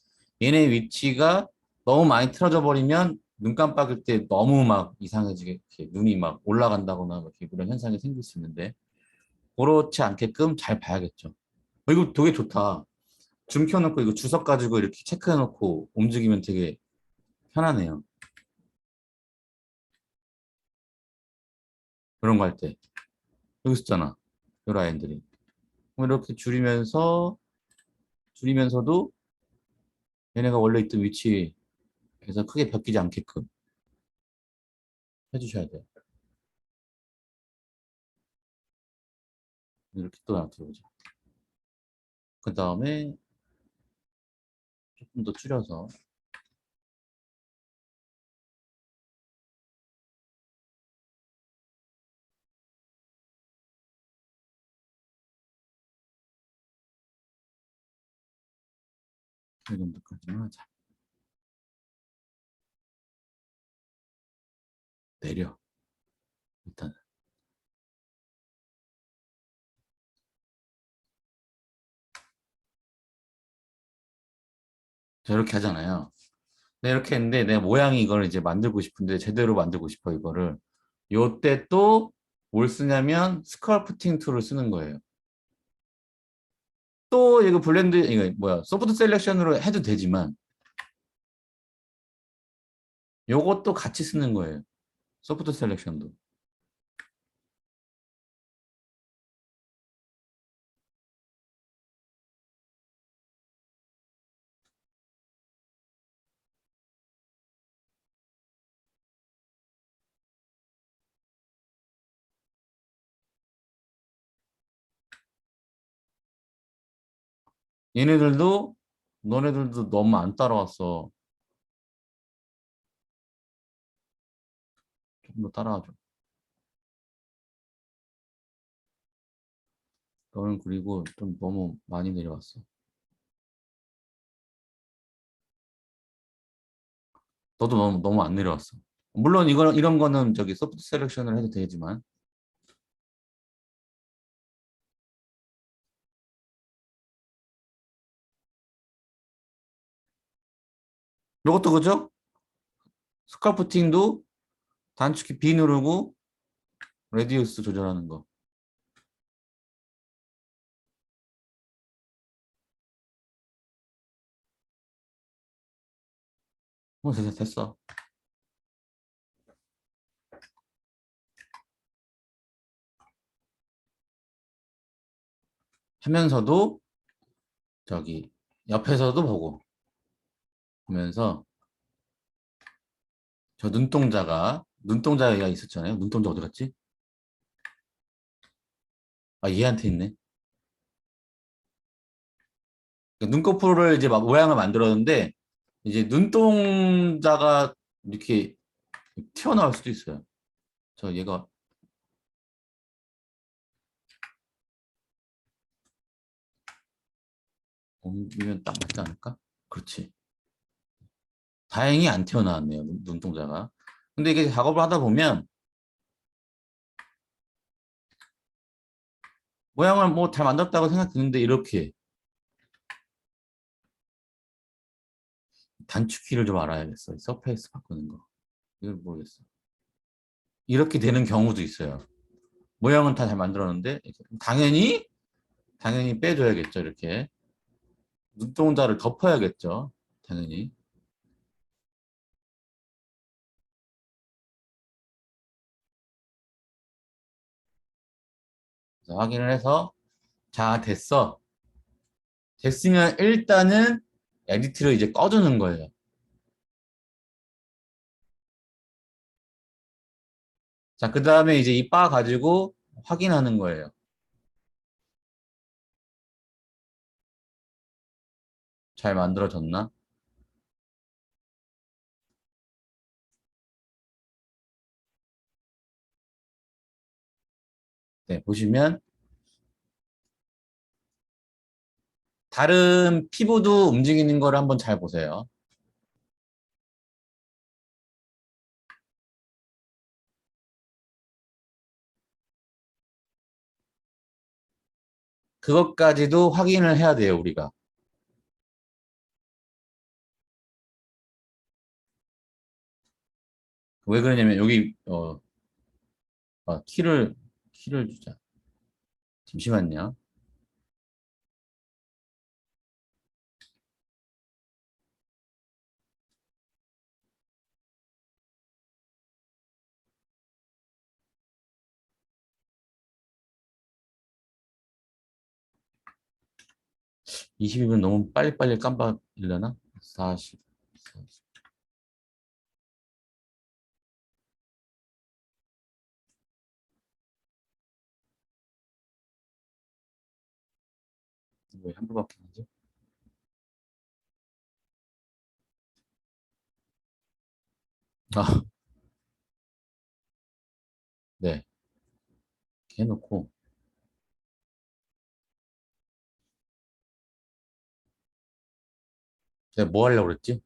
얘네 위치가 너무 많이 틀어져 버리면 눈 깜빡일 때 너무 막 이상해지게 이렇게 눈이 막 올라간다거나 뭐 이렇게 그런 현상이 생길 수 있는데 그렇지 않게끔 잘 봐야겠죠. 이거 되게 좋다. 줌 켜놓고 이거 주석 가지고 이렇게 체크해놓고 움직이면 되게 편하네요. 그런 거 할 때. 여기 있었잖아. 이 라인들이. 그럼 이렇게 줄이면서도 얘네가 원래 있던 위치에서 크게 바뀌지 않게끔 해주셔야 돼요. 이렇게 또 놔두자. 그 다음에 조금 더 줄여서 이 정도까지만 하자. 내려. 일단 저렇게 하잖아요. 네, 이렇게 했는데 내 모양이 이걸 이제 만들고 싶은데 제대로 만들고 싶어 이거를. 요때 또 뭘 쓰냐면 스컬프팅 툴을 쓰는 거예요. 또 이거 블렌드 이거 뭐야 소프트 셀렉션으로 해도 되지만 요것도 같이 쓰는 거예요. 소프트 셀렉션도. 얘네들도 너네들도 너무 안 따라왔어. 좀 더 따라와줘. 너는 그리고 좀 너무 많이 내려왔어. 너도 너무 안 내려왔어. 물론 이런 거는 저기 소프트 셀렉션을 해도 되지만 이것도 그죠? 스카프팅도 단축키 B 누르고 레디우스 조절하는 거. 됐어. 하면서도 저기 옆에서도 보면서 저 눈동자가 있었잖아요. 눈동자 어디 갔지? 아, 얘한테 있네. 눈꺼풀을 이제 막 모양을 만들었는데 이제 눈동자가 이렇게 튀어나올 수도 있어요. 저 얘가 옮기면 딱 맞지 않을까? 그렇지. 다행히 안 튀어나왔네요. 눈동자가. 근데 이게 작업을 하다 보면 모양을 뭐 잘 만들었다고 생각드는데 이렇게 단축키를 좀 알아야겠어. 서페이스 바꾸는 거. 이걸 모르겠어. 이렇게 되는 경우도 있어요. 모양은 다 잘 만들었는데 당연히 빼줘야겠죠. 이렇게 눈동자를 덮어야겠죠. 당연히. 그래서 확인을 해서 자, 됐어. 됐으면 일단은 에디트를 이제 꺼주는 거예요. 자, 그 다음에 이제 이 바 가지고 확인하는 거예요. 잘 만들어졌나? 네, 보시면 다른 피부도 움직이는 걸 한번 잘 보세요. 그것까지도 확인을 해야 돼요, 우리가. 왜 그러냐면 여기 키를 주자. 잠시만요. 22분 너무 빨리빨리 깜빡이려나? 40. 왜 한 번밖에 안 하지? 아, 네. 이렇게 해놓고 제가 뭐 하려고 그랬지?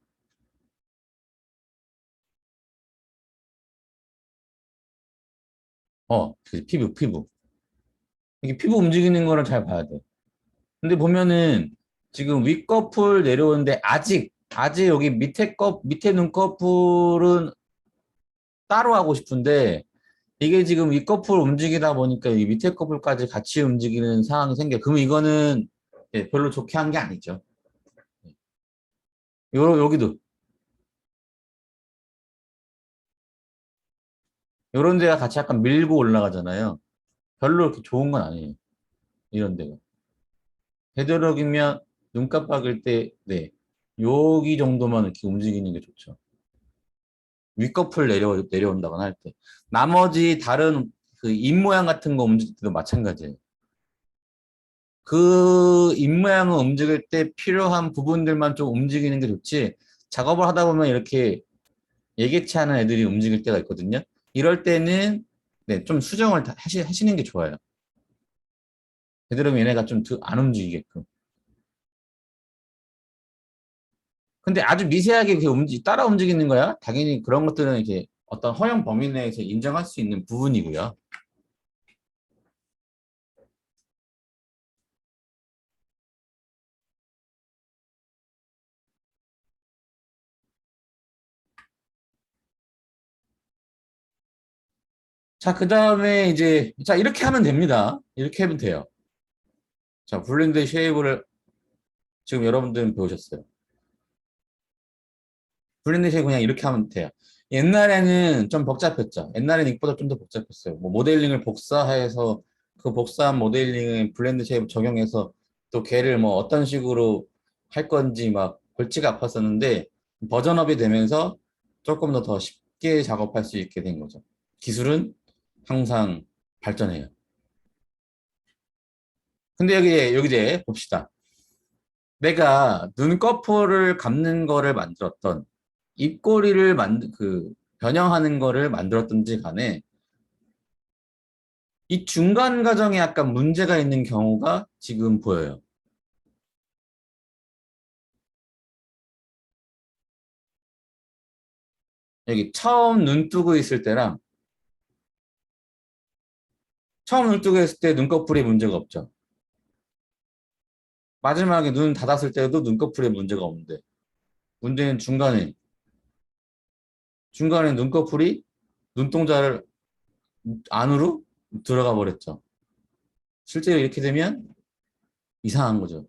그 피부. 이게 피부 움직이는 거를 잘 봐야 돼. 근데 보면은 지금 윗꺼풀 내려오는데 아직 여기 밑에 눈꺼풀은 따로 하고 싶은데 이게 지금 윗꺼풀 움직이다 보니까 이 밑에 꺼풀까지 같이 움직이는 상황이 생겨. 그럼 이거는 별로 좋게 한 게 아니죠. 여기도 요런 데가 같이 약간 밀고 올라가잖아요. 별로 이렇게 좋은 건 아니에요. 이런 데가. 되도록이면 눈 깜빡일 때, 네. 여기 정도만 이렇게 움직이는 게 좋죠. 윗꺼풀 내려온다거나 할 때. 나머지 다른 그 입 모양 같은 거 움직일 때도 마찬가지예요. 그 입모양을 움직일 때 필요한 부분들만 좀 움직이는 게 좋지, 작업을 하다 보면 이렇게 예기치 않은 애들이 움직일 때가 있거든요. 이럴 때는 네, 좀 수정을 하시는 게 좋아요. 되도록이면 얘네가 좀 안 움직이게끔. 근데 아주 미세하게 따라 움직이는 거야. 당연히 그런 것들은 이제 어떤 허용 범위 내에서 인정할 수 있는 부분이고요. 자, 그 다음에 이제, 자, 이렇게 하면 됩니다. 이렇게 하면 돼요. 자, 블렌드 쉐이브를 지금 여러분들은 배우셨어요. 블렌드 쉐이브 그냥 이렇게 하면 돼요. 옛날에는 좀 복잡했죠. 옛날에는 이보다 좀 더 복잡했어요. 뭐 모델링을 복사해서 그 복사한 모델링을 블렌드 쉐이브 적용해서 또 걔를 뭐 어떤 식으로 할 건지 막 골치가 아팠었는데 버전업이 되면서 조금 더 쉽게 작업할 수 있게 된 거죠. 기술은 항상 발전해요. 근데 여기 이제 봅시다. 내가 눈꺼풀을 감는 거를 만들었던 입꼬리를 변형하는 거를 만들었던지 간에 이 중간 과정에 약간 문제가 있는 경우가 지금 보여요. 여기 처음 눈 뜨고 있을 때랑 처음 눈 뜨고 있을 때 눈꺼풀에 문제가 없죠. 마지막에 눈 닫았을 때도 눈꺼풀에 문제가 없는데 문제는 중간에 눈꺼풀이 눈동자를 안으로 들어가 버렸죠. 실제로 이렇게 되면 이상한 거죠.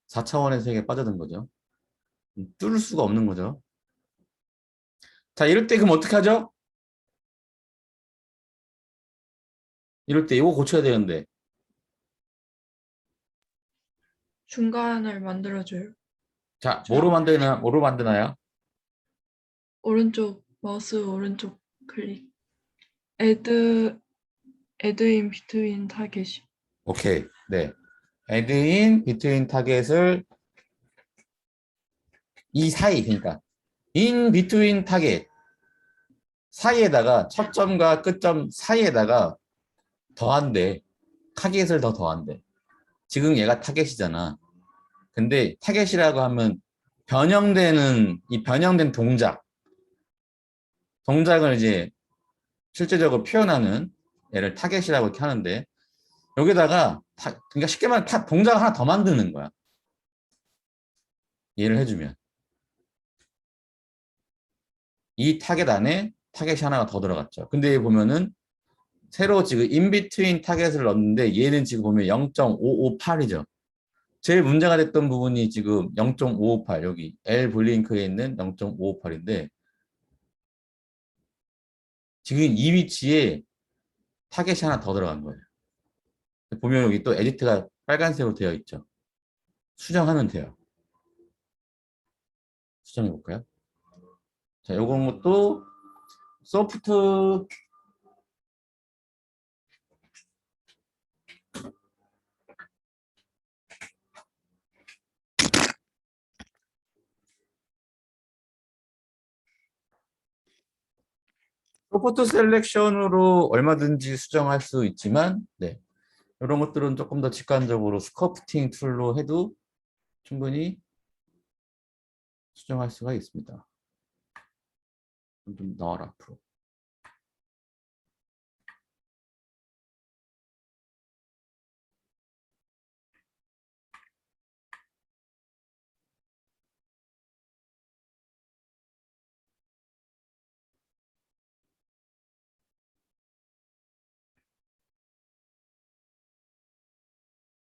4차원의 세계에 빠져든 거죠. 뚫을 수가 없는 거죠. 자, 이럴 때 그럼 어떻게 하죠? 이럴 때 이거 고쳐야 되는데. 중간을 만들어줘요. 자, 뭐로 만드나요? 오른쪽 마우스 오른쪽 클릭. 애드 인 비트윈 타겟이. 오케이. 네. add in between 타겟을 이 사이, 그러니까 in between 타겟 사이에다가 첫 점과 끝점 사이에다가 더한대. 타겟을 더 더한대. 지금 얘가 타겟이잖아. 근데 타겟이라고 하면 이 변형된 동작을 이제 실제적으로 표현하는 얘를 타겟이라고 이렇게 하는데 여기다가 그러니까 쉽게 말하면 동작을 하나 더 만드는 거야. 이해를 해주면 이 타겟 안에 타겟이 하나가 더 들어갔죠. 근데 보면은 새로 지금 인비트윈 타겟을 넣었는데 얘는 지금 보면 0.558이죠. 제일 문제가 됐던 부분이 지금 0.558 여기 L 블링크에 있는 0.558인데 지금 이 위치에 타겟이 하나 더 들어간 거예요. 보면 여기 또 에디트가 빨간색으로 되어 있죠. 수정하면 돼요. 수정해 볼까요? 자, 요건 것도 소프트 소프트 셀렉션으로 얼마든지 수정할 수 있지만, 네. 이런 것들은 조금 더 직관적으로 스커프팅 툴로 해도 충분히 수정할 수가 있습니다. 좀 나와라, 앞으로.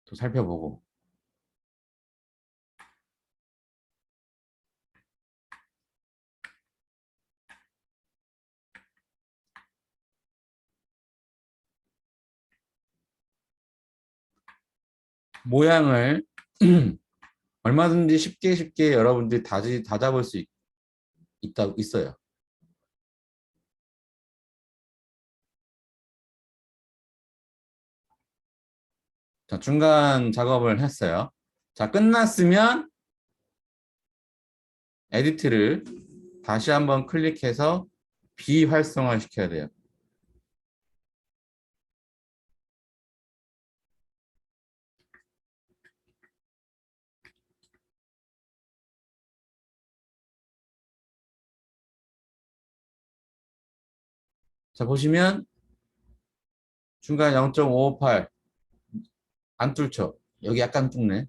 또 살펴보고. 모양을 얼마든지 쉽게 여러분들이 다 잡을 수 있어요. 자, 중간 작업을 했어요. 자, 끝났으면 에디트를 다시 한번 클릭해서 비활성화 시켜야 돼요. 자, 보시면 중간 0.558 안 뚫죠. 여기 약간 뚫네.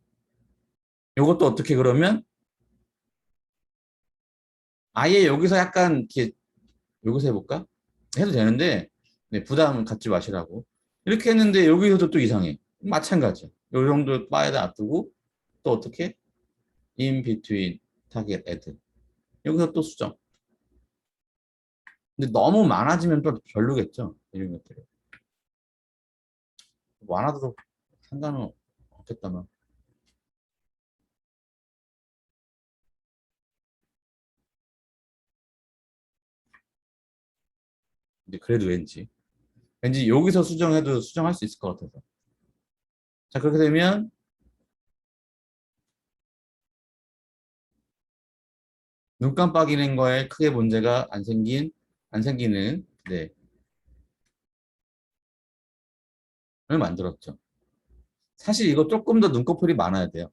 이것도 어떻게 그러면 아예 여기서 약간 이렇게 여기서 해볼까? 해도 되는데 네, 부담 갖지 마시라고. 이렇게 했는데 여기서도 또 이상해. 마찬가지. 요 정도 바에다 놔두고 또 어떻게? In between target add. 여기서 또 수정. 근데 너무 많아지면 또 별로겠죠. 이런 것들이. 많아도 상관은 없겠다만. 근데 그래도 왠지 여기서 수정해도 수정할 수 있을 것 같아서. 자, 그렇게 되면 눈 깜빡이는 거에 크게 문제가 안 생기는, 네, 을 만들었죠. 사실 이거 조금 더 눈꺼풀이 많아야 돼요.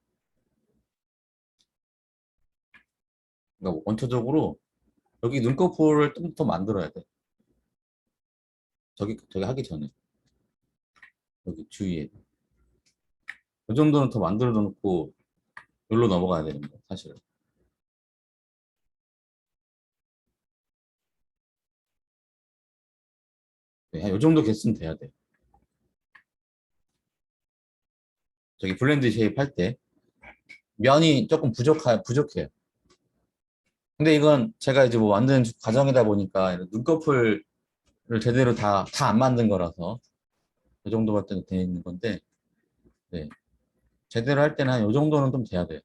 그러니까 원초적으로 여기 눈꺼풀을 좀 더 만들어야 돼. 저기 하기 전에. 여기 주위에. 이 정도는 더 만들어 놓고 여기로 넘어가야 되는 거예요, 사실은. 네, 이 정도 개수는 돼야 돼. 저기 블렌드 쉐입 할 때 면이 조금 부족해요. 근데 이건 제가 이제 뭐 만드는 과정이다 보니까 눈꺼풀을 제대로 다 안 만든 거라서 이 정도밖에 돼 있는 건데, 네. 제대로 할 때는 한 이 정도는 좀 돼야 돼요.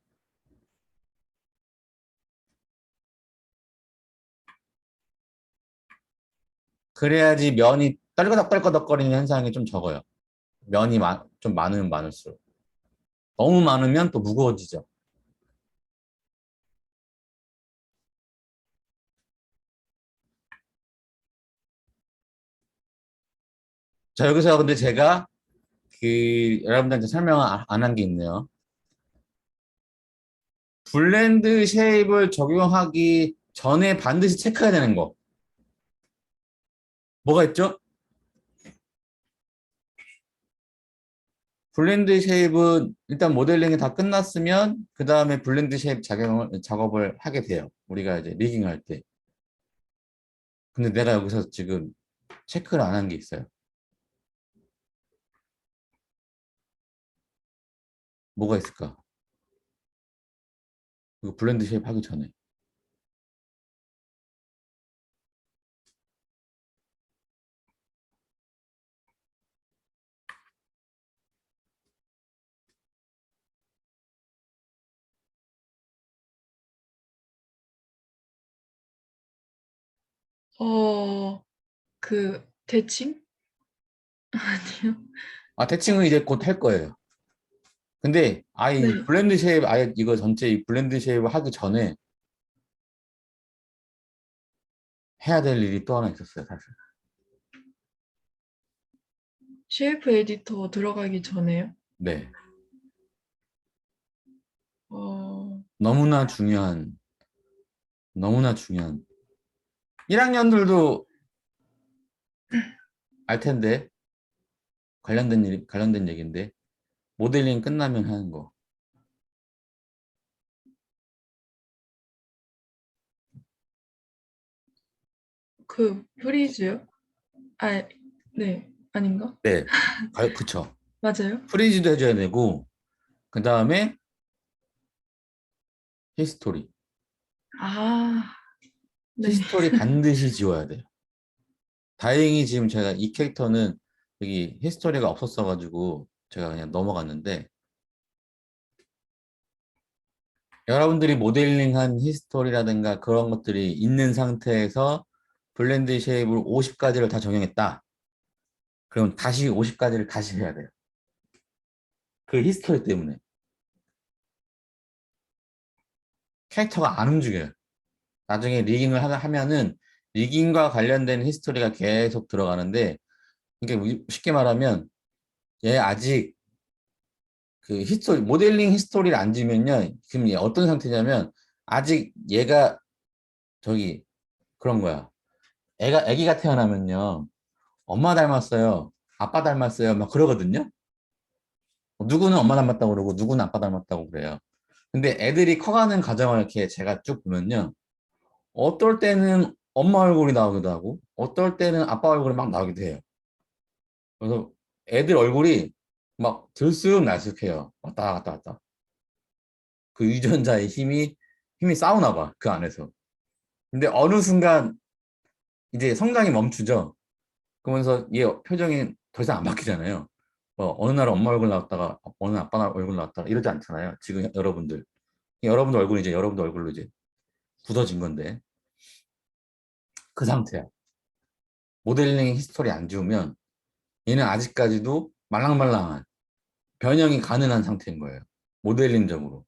그래야지 면이 떨거덕거리는 현상이 좀 적어요. 면이 좀 많으면 많을수록. 너무 많으면 또 무거워지죠. 자, 여기서 근데 제가 여러분들한테 설명 안 한 게 있네요. 블렌드 쉐입을 적용하기 전에 반드시 체크해야 되는 거. 뭐가 있죠? 블렌드 쉐입은 일단 모델링이 다 끝났으면 그 다음에 블렌드 쉐입 작업을 하게 돼요. 우리가 이제 리깅 할 때. 근데 내가 여기서 지금 체크를 안 한 게 있어요. 뭐가 있을까? 이거 블렌드 쉐입 하기 전에. 그 대칭? 아니요. 아, 대칭은 이제 곧 할 거예요. 근데 아예 네. 이 블렌드 쉐입 아예 이거 전체 이 블렌드 쉐입을 하기 전에 해야 될 일이 또 하나 있었어요, 사실. 쉐이프 에디터 들어가기 전에요. 네. 어, 너무나 중요한 1학년들도 알 텐데 관련된 얘기인데 모델링 끝나면 하는 거. 그 프리즈요? 아, 네. 아닌가? 네. 그쵸. 맞아요? 프리즈도 해줘야 되고 그 다음에 히스토리. 아, 네. 히스토리 반드시 지워야 돼요. 다행히 지금 제가 이 캐릭터는 여기 히스토리가 없었어가지고 제가 그냥 넘어갔는데 여러분들이 모델링한 히스토리라든가 그런 것들이 있는 상태에서 블렌드 쉐입을 50가지를 다 적용했다. 그럼 다시 50가지를 다시 해야 돼요. 그 히스토리 때문에. 캐릭터가 안 움직여요. 나중에 리깅을 하면은 리깅과 관련된 히스토리가 계속 들어가는데, 이게 쉽게 말하면 얘 아직 그 히스토리, 모델링 히스토리를 안 지면요. 지금 얘 어떤 상태냐면 아직 얘가 저기 그런 거야. 애기가 태어나면요. 엄마 닮았어요. 아빠 닮았어요. 막 그러거든요. 누구는 엄마 닮았다고 그러고 누구는 아빠 닮았다고 그래요. 근데 애들이 커가는 과정을 이렇게 제가 쭉 보면요. 어떨 때는 엄마 얼굴이 나오기도 하고 어떨 때는 아빠 얼굴이 막 나오기도 해요. 그래서 애들 얼굴이 막 들쑥날쑥해요. 왔다 갔다 왔다. 그 유전자의 힘이 싸우나 봐. 그 안에서. 근데 어느 순간 이제 성장이 멈추죠. 그러면서 얘 표정이 더 이상 안 바뀌잖아요. 어느 날 엄마 얼굴 나왔다가 어느 날 아빠 얼굴 나왔다가 이러지 않잖아요. 지금 여러분들 얼굴이 이제 여러분들 얼굴로 이제 굳어진 건데 그 상태야. 모델링 히스토리 안 지우면 얘는 아직까지도 말랑말랑한 변형이 가능한 상태인 거예요. 모델링적으로.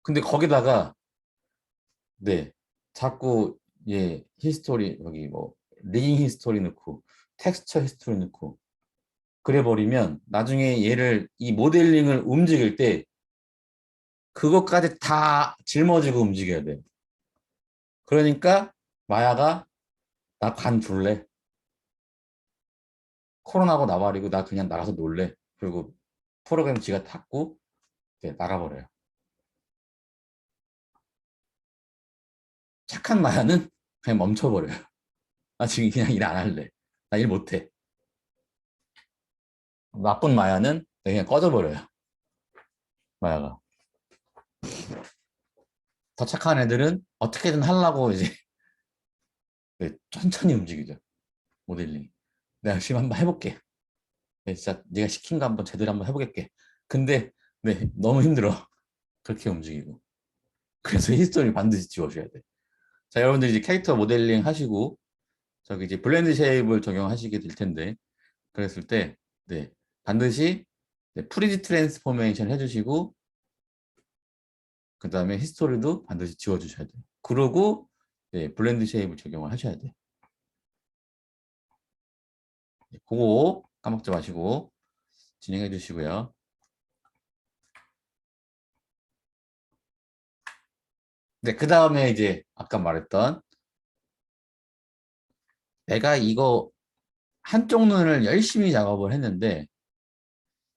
근데 거기다가 네 자꾸 얘 히스토리 여기 뭐 리깅 히스토리 넣고 텍스처 히스토리 넣고 그래 버리면 나중에 얘를 이 모델링을 움직일 때 그것까지 다 짊어지고 움직여야 돼. 그러니까 마야가 나 관 줄래? 코로나고 나발이고 나 그냥 나가서 놀래. 그리고 프로그램 지가 닫고 네, 나가버려요. 착한 마야는 그냥 멈춰버려요. 나 지금 그냥 일 안 할래. 나 일 못해. 나쁜 마야는 그냥 꺼져버려요. 마야가. 더 착한 애들은 어떻게든 하려고 이제 네, 천천히 움직이죠. 모델링. 내가 열심히 한번 해볼게. 네, 진짜 네가 시킨 거 한번 제대로 한번 해보겠게. 근데 네, 너무 힘들어. 그렇게 움직이고. 그래서 히스토리 반드시 지워줘야 돼. 자, 여러분들 이제 캐릭터 모델링 하시고 저기 이제 블렌드 쉐입을 적용하시게 될 텐데 그랬을 때 네, 반드시 네, 프리지 트랜스포메이션 해주시고 그 다음에 히스토리도 반드시 지워주셔야 돼요. 그러고 네, 블렌드 쉐입을 적용을 하셔야 돼요. 네, 그거 까먹지 마시고 진행해 주시고요. 네, 그 다음에 이제 아까 말했던 내가 이거 한쪽 눈을 열심히 작업을 했는데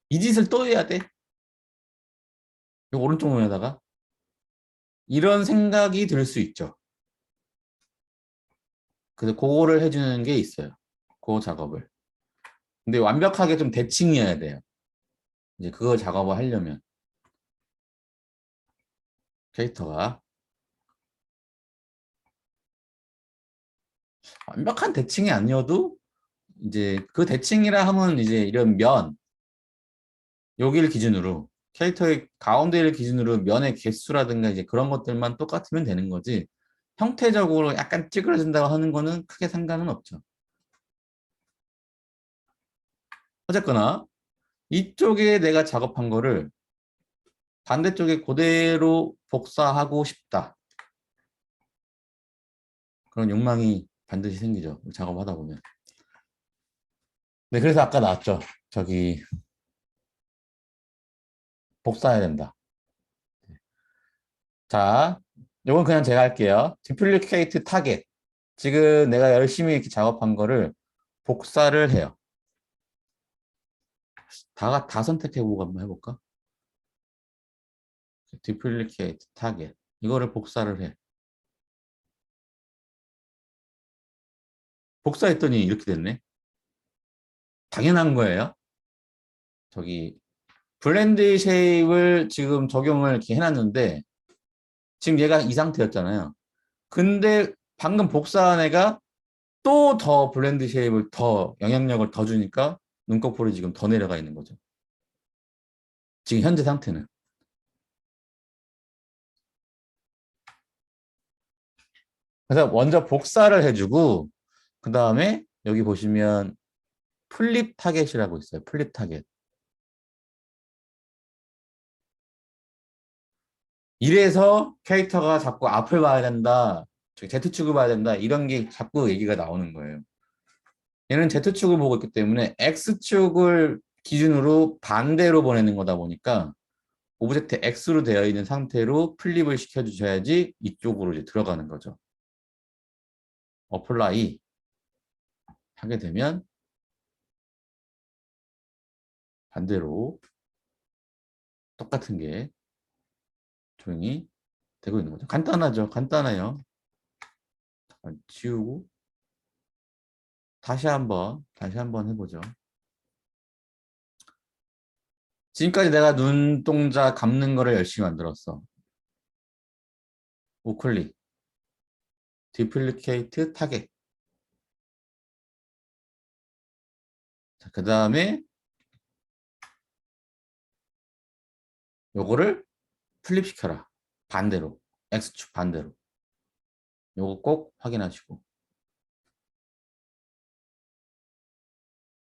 이 짓을 또 해야 돼? 이 오른쪽 눈에다가 이런 생각이 들 수 있죠. 그래서 그거를 해주는 게 있어요. 그 작업을. 근데 완벽하게 좀 대칭이어야 돼요. 이제 그거 작업을 하려면 캐릭터가 완벽한 대칭이 아니어도 이제 그 대칭이라 하면 이제 이런 면 여기를 기준으로 캐릭터의 가운데를 기준으로 면의 개수라든가 이제 그런 것들만 똑같으면 되는 거지 형태적으로 약간 찌그러진다고 하는 거는 크게 상관은 없죠. 어쨌거나 이쪽에 내가 작업한 거를 반대쪽에 그대로 복사하고 싶다. 그런 욕망이 반드시 생기죠. 작업하다 보면. 네, 그래서 아까 나왔죠. 저기 복사해야 된다. 자, 이건 그냥 제가 할게요. Duplicate Target. 지금 내가 열심히 이렇게 작업한 거를 복사를 해요. 다 선택해보고 한번 해볼까? Duplicate Target. 이거를 복사를 해. 복사했더니 이렇게 됐네. 당연한 거예요. 저기 블렌드 쉐입을 지금 적용을 이렇게 해놨는데 지금 얘가 이 상태였잖아요. 근데 방금 복사한 애가 또 더 블렌드 쉐입을 더 영향력을 더 주니까 눈꺼풀이 지금 더 내려가 있는 거죠. 지금 현재 상태는. 그래서 먼저 복사를 해주고 그 다음에 여기 보시면 플립 타겟이라고 있어요. 플립 타겟. 이래서 캐릭터가 자꾸 앞을 봐야 된다, 저기 Z축을 봐야 된다, 이런 게 자꾸 얘기가 나오는 거예요. 얘는 Z축을 보고 있기 때문에 X축을 기준으로 반대로 보내는 거다 보니까 오브젝트 X로 되어 있는 상태로 플립을 시켜주셔야지 이쪽으로 이제 들어가는 거죠. 어플라이 하게 되면 반대로 똑같은 게 조용히 되고 있는 거죠. 간단하죠. 간단해요. 잠깐 지우고 다시 한번 해보죠. 지금까지 내가 눈동자 감는 거를 열심히 만들었어. 우클릭, 디플리케이트, 타겟. 자, 그 다음에 요거를 플립시켜라. 반대로. X축 반대로. 요거 꼭 확인하시고.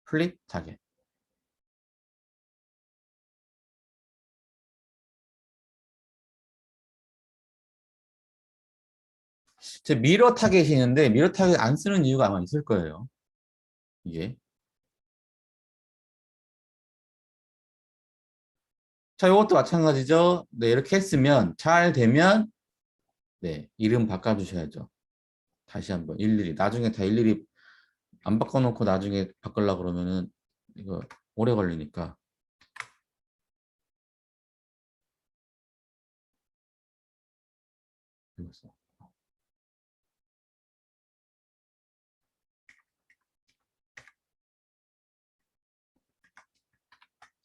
플립, 타겟. 제 미러 타겟이 있는데 미러 타겟 안 쓰는 이유가 아마 있을 거예요. 이게. 자, 이것도 마찬가지죠. 네, 이렇게 했으면 잘 되면 네, 이름 바꿔주셔야죠. 다시 한번 일일이 나중에 다 일일이 안 바꿔놓고 나중에 바꾸려고 그러면은 이거 오래 걸리니까.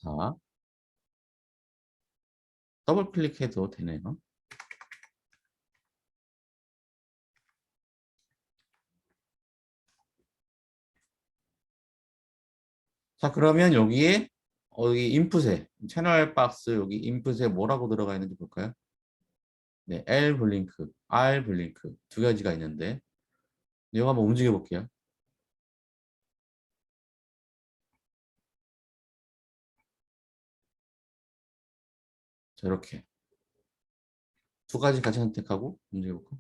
자, 더블 클릭해도 되네요. 자, 그러면 여기에 여기 인풋에 채널 박스 여기 인풋에 뭐라고 들어가 있는지 볼까요? 네, L 블링크, R 블링크 두 가지가 있는데 이거 한번 움직여 볼게요. 자, 이렇게 두 가지 같이 선택하고 움직여 볼까?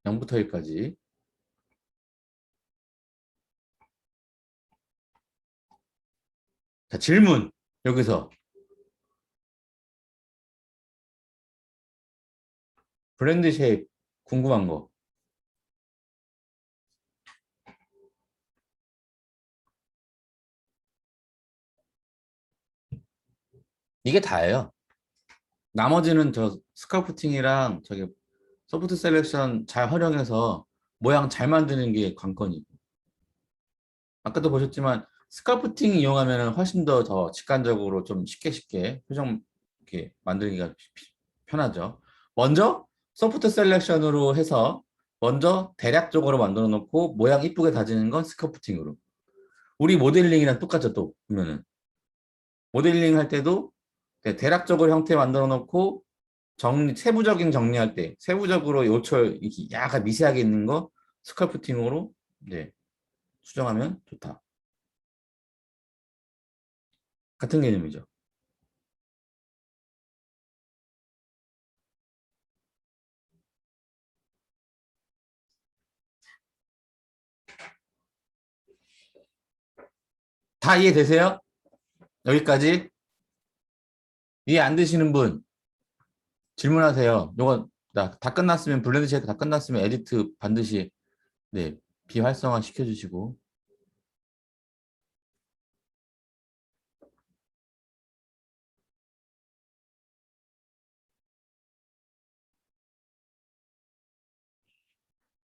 0부터 1까지. 자, 질문. 여기서 브랜드 쉐입 궁금한 거. 이게 다예요. 나머지는 저 스카프팅이랑 저기 소프트 셀렉션 잘 활용해서 모양 잘 만드는 게 관건이고. 아까도 보셨지만 스카프팅 이용하면 훨씬 더 직관적으로 좀 쉽게 표정 이렇게 만들기가 편하죠. 먼저 소프트 셀렉션으로 해서 먼저 대략적으로 만들어 놓고 모양 이쁘게 다지는 건 스카프팅으로. 우리 모델링이랑 똑같죠. 또 보면은 모델링 할 때도 네, 대략적으로 형태 만들어 놓고 세부적인 정리할 때 세부적으로 요철 이렇게 약간 미세하게 있는 거 스카프팅으로 네, 수정하면 좋다. 같은 개념이죠. 다 이해되세요? 여기까지? 이해 안 되시는 분 질문하세요. 요거 다 끝났으면 블렌드 쉐이크 다 끝났으면 에디트 반드시 네, 비활성화 시켜주시고.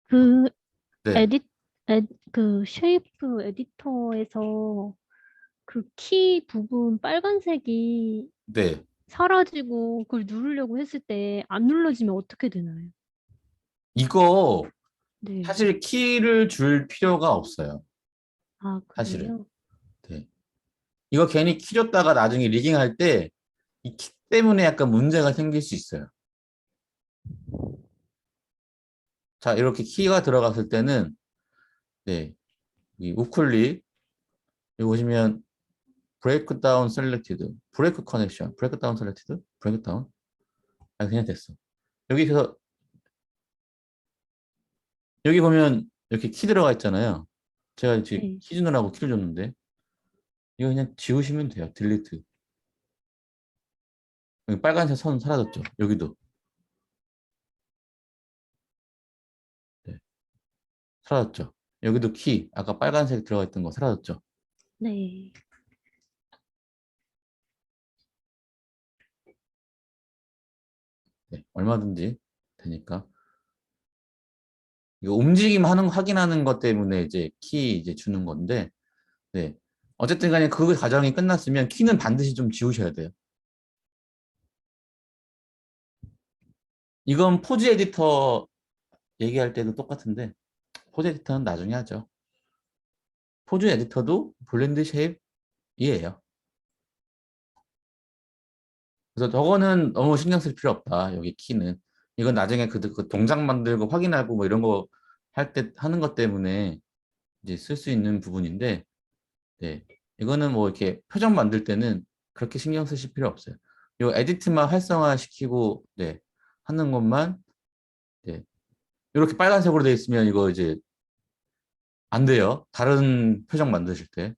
그 네, 에디 그 쉐이프 에디터에서 그 키 부분 빨간색이 네. 사라지고 그걸 누르려고 했을 때 안 눌러지면 어떻게 되나요? 이거 네. 사실 키를 줄 필요가 없어요. 아, 사실은. 그래요? 네. 이거 괜히 키 줬다가 나중에 리깅할 때 이 키 때문에 약간 문제가 생길 수 있어요. 자, 이렇게 키가 들어갔을 때는 네, 이 우클릭 여기 보시면 breakdown selected, break connection, breakdown selected, breakdown. 아, 그냥 됐어. 여기서 여기 보면 이렇게 키 들어가 있잖아요. 제가 지금 네. 키 주느라고 키를 줬는데 이거 그냥 지우시면 돼요. 딜리트. 여기 빨간색 선 사라졌죠. 여기도. 네. 사라졌죠. 여기도 키 아까 빨간색 들어가 있던 거 사라졌죠. 네. 네. 얼마든지 되니까. 이거 움직임 하는 확인하는 것 때문에 이제 키 이제 주는 건데, 네. 어쨌든 간에 그 과정이 끝났으면 키는 반드시 좀 지우셔야 돼요. 이건 포즈 에디터 얘기할 때도 똑같은데, 포즈 에디터는 나중에 하죠. 포즈 에디터도 블렌드 쉐입이에요. 그래서 저거는 너무 신경 쓸 필요 없다. 여기 키는. 이건 나중에 그 동작 만들고 확인하고 뭐 이런 거 할 때 하는 것 때문에 이제 쓸 수 있는 부분인데, 네. 이거는 뭐 이렇게 표정 만들 때는 그렇게 신경 쓰실 필요 없어요. 요 에디트만 활성화 시키고, 네. 하는 것만, 네. 이렇게 빨간색으로 돼 있으면 이거 이제 안 돼요. 다른 표정 만드실 때.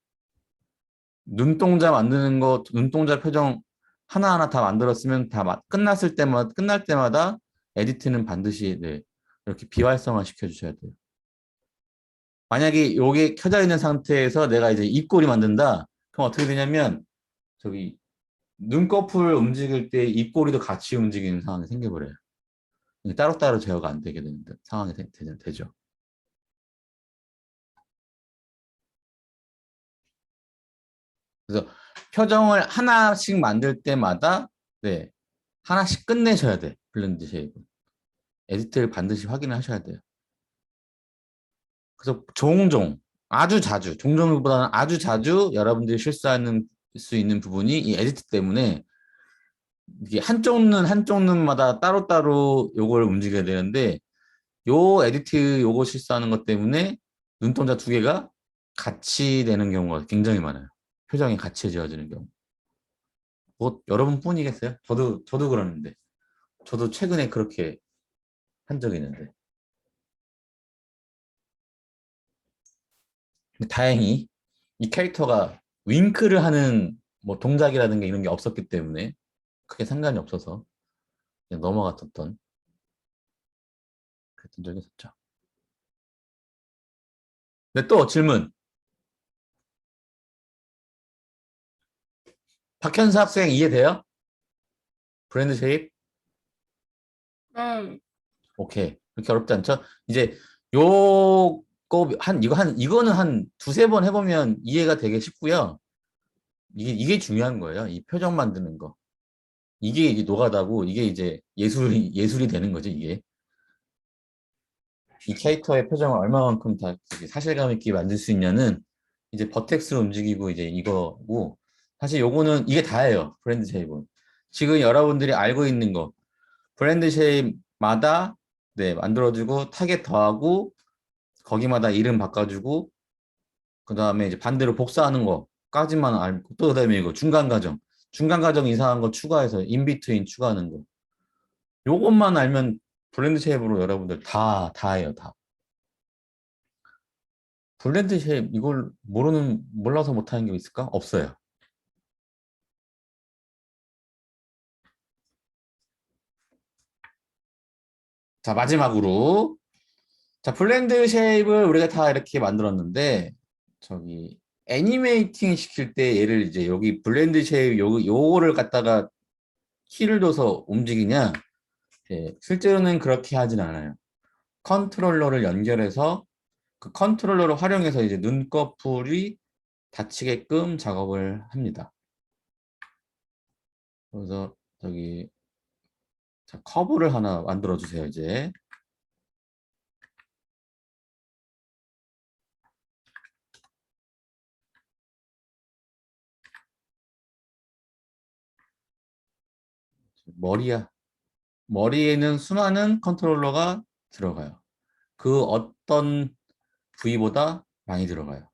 눈동자 만드는 거, 눈동자 표정 하나하나 다 만들었으면 끝날 때마다 에디트는 반드시, 네. 이렇게 비활성화 시켜주셔야 돼요. 만약에 요게 켜져 있는 상태에서 내가 이제 입꼬리 만든다. 그럼 어떻게 되냐면, 저기, 눈꺼풀 움직일 때 입꼬리도 같이 움직이는 상황이 생겨버려요. 따로따로 제어가 안 되게 되는 상황이 되죠. 그래서 표정을 하나씩 만들 때마다, 네, 하나씩 끝내셔야 돼. 블렌드 쉐입은. 에디트를 반드시 확인을 하셔야 돼요. 그래서 종종, 아주 자주, 종종보다는 아주 자주 여러분들이 실수하는 수 있는 부분이 이 에디트 때문에 이게 한쪽 눈마다 따로따로 요걸 움직여야 되는데 요 에디트 요거 실수하는 것 때문에 눈동자 두 개가 같이 되는 경우가 굉장히 많아요. 표정이 같이 지어지는 경우. 뭐 여러분뿐이겠어요? 저도 그러는데. 저도 최근에 그렇게 한 적이 있는데. 다행히 이 캐릭터가 윙크를 하는 뭐 동작이라든가 이런 게 없었기 때문에 크게 상관이 없어서 그냥 넘어갔었던 그랬던 적이 있었죠. 근데 또 질문. 박현수 학생 이해돼요? 브랜드 쉐입? 오케이. 그렇게 어렵지 않죠? 이제 이거는 한 두세 번 해보면 이해가 되게 쉽고요. 이게 중요한 거예요. 이 표정 만드는 거. 이게 노가다고 이게 이제 예술이 되는 거죠, 이게. 이 캐릭터의 표정을 얼마만큼 다 사실감 있게 만들 수 있냐는 이제 버텍스로 움직이고 이제 이거고 사실 요거는 이게 다예요. 브랜드 쉐입은. 지금 여러분들이 알고 있는 거 브랜드 쉐입마다 네, 만들어주고 타겟 더하고 거기마다 이름 바꿔주고 그 다음에 이제 반대로 복사하는 거까지만 알고 또 그다음에 이거 중간 과정 이상한 거 추가해서 인비트윈 추가하는 거 요것만 알면 브랜드 쉐입으로 여러분들 다 해요 다. 블렌드 쉐입 이걸 몰라서 못하는 게 있을까? 없어요. 자 마지막으로 자 블렌드 쉐입을 우리가 다 이렇게 만들었는데 저기 애니메이팅 시킬 때 얘를 이제 여기 블렌드 쉐입 요거를 갖다가 키를 둬서 움직이냐? 예, 실제로는 그렇게 하진 않아요. 컨트롤러를 연결해서 그 컨트롤러를 활용해서 이제 눈꺼풀이 닫히게끔 작업을 합니다. 그래서 저기 자, 커브를 하나 만들어 주세요, 이제. 머리에는 수많은 컨트롤러가 들어가요. 그 어떤 부위보다 많이 들어가요.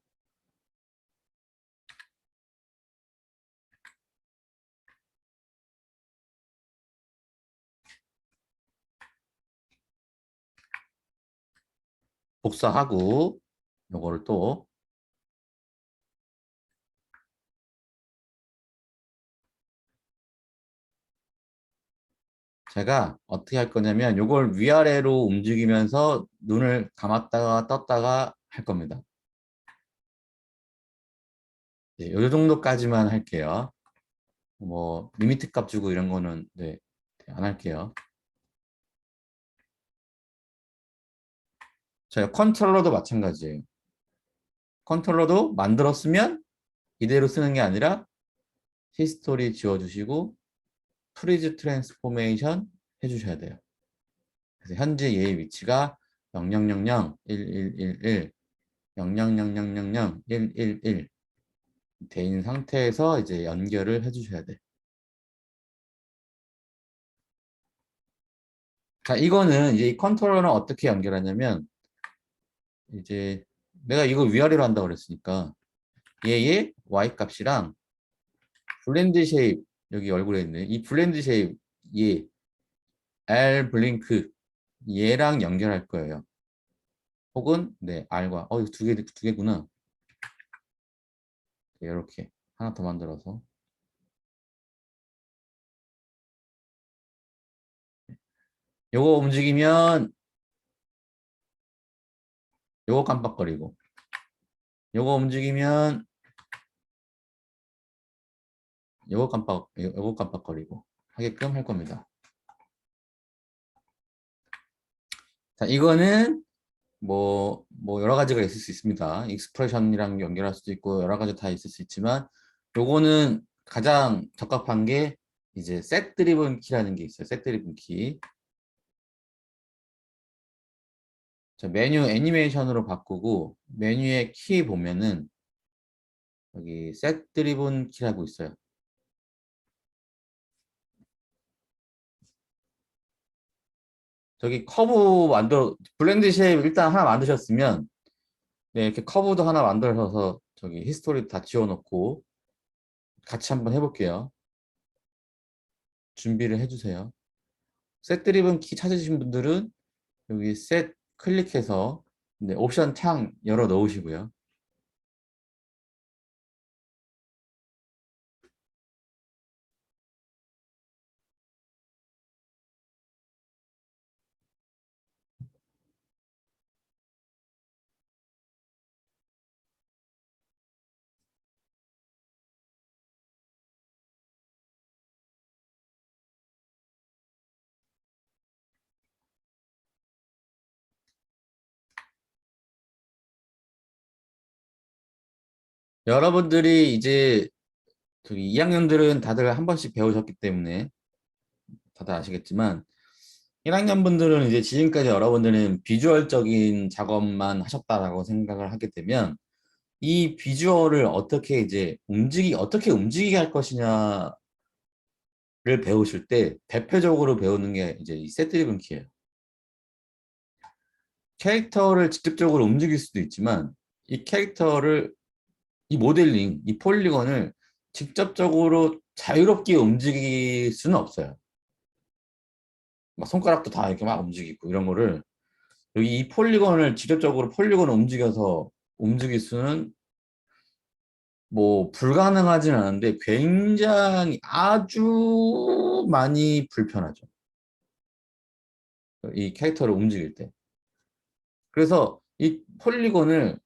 복사하고 요거를 또 제가 어떻게 할 거냐면 요걸 위아래로 움직이면서 눈을 감았다가 떴다가 할 겁니다. 네, 요 정도까지만 할게요. 뭐 리미트 값 주고 이런 거는 네, 안 할게요. 자, 컨트롤러도 마찬가지예요. 컨트롤러도 만들었으면 이대로 쓰는 게 아니라 히스토리 지워주시고 프리즈 트랜스포메이션 해주셔야 돼요. 그래서 현재 얘의 위치가 0000 1111 000000 111 된 상태에서 이제 연결을 해주셔야 돼. 자, 이거는 이제 이 컨트롤러는 어떻게 연결하냐면 이제 내가 이거 위아래로 한다고 그랬으니까 얘의 y 값이랑 블렌드 쉐입 여기 얼굴에 있는 이 블렌드 쉐입 얘 R 블링크 얘랑 연결할 거예요. 혹은 네 R과 이거 두 개구나. 이렇게 하나 더 만들어서 요거 움직이면 요거 깜빡거리고 요거 움직이면 요거 깜빡거리고 하게끔 할 겁니다. 자, 이거는 뭐 여러 가지가 있을 수 있습니다. 익스프레션이랑 연결할 수도 있고 여러 가지 다 있을 수 있지만 요거는 가장 적합한 게 이제 셋 드리븐 키라는 게 있어요. 셋 드리븐 키. 자, 메뉴 애니메이션으로 바꾸고 메뉴의 키 보면은 여기 셋 드리븐 키라고 있어요. 저기 커브 블렌드 쉐입 일단 하나 만드셨으면 네, 이렇게 커브도 하나 만들어서 저기 히스토리 다 지워놓고 같이 한번 해볼게요. 준비를 해주세요. 셋 드리븐 키 찾으신 분들은 여기 셋 클릭해서 네, 옵션 창 열어 놓으시고요. 여러분들이 이제 저기 2학년들은 다들 한 번씩 배우셨기 때문에 다들 아시겠지만 1학년 분들은 이제 지금까지 여러분들은 비주얼적인 작업만 하셨다라고 생각을 하게 되면 이 비주얼을 어떻게 이제 어떻게 움직이게 할 것이냐를 배우실 때 대표적으로 배우는 게 이제 이 셋 드리븐 키예요. 캐릭터를 직접적으로 움직일 수도 있지만 이 캐릭터를 이 모델링, 이 폴리건을 직접적으로 자유롭게 움직일 수는 없어요. 막 손가락도 다 이렇게 막 움직이고 이런 거를 여기 이 폴리건을 직접적으로 폴리건을 움직여서 움직일 수는 뭐 불가능하진 않은데 굉장히 아주 많이 불편하죠. 이 캐릭터를 움직일 때. 그래서 이 폴리곤을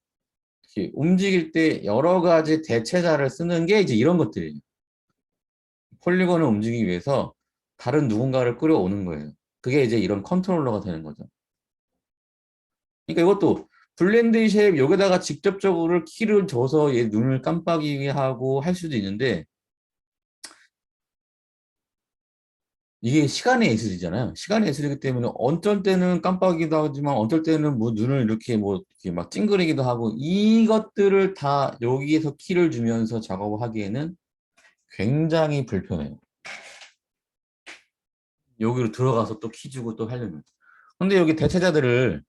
이렇게 움직일 때 여러 가지 대체자를 쓰는 게 이제 이런 것들이에요. 폴리곤을 움직이기 위해서 다른 누군가를 끌어오는 거예요. 그게 이제 이런 컨트롤러가 되는 거죠. 그러니까 이것도 블렌드 쉐입 여기다가 직접적으로 키를 줘서 얘 눈을 깜빡이게 하고 할 수도 있는데 이게 시간의 예술이잖아요. 시간의 예술이기 때문에 어쩔 때는 깜빡이기도 하지만 어쩔 때는 뭐 눈을 이렇게 뭐 이렇게 막 찡그리기도 하고 이것들을 다 여기에서 키를 주면서 작업을 하기에는 굉장히 불편해요. 여기로 들어가서 또 키 주고 또 하려면. 근데 여기 대체자들을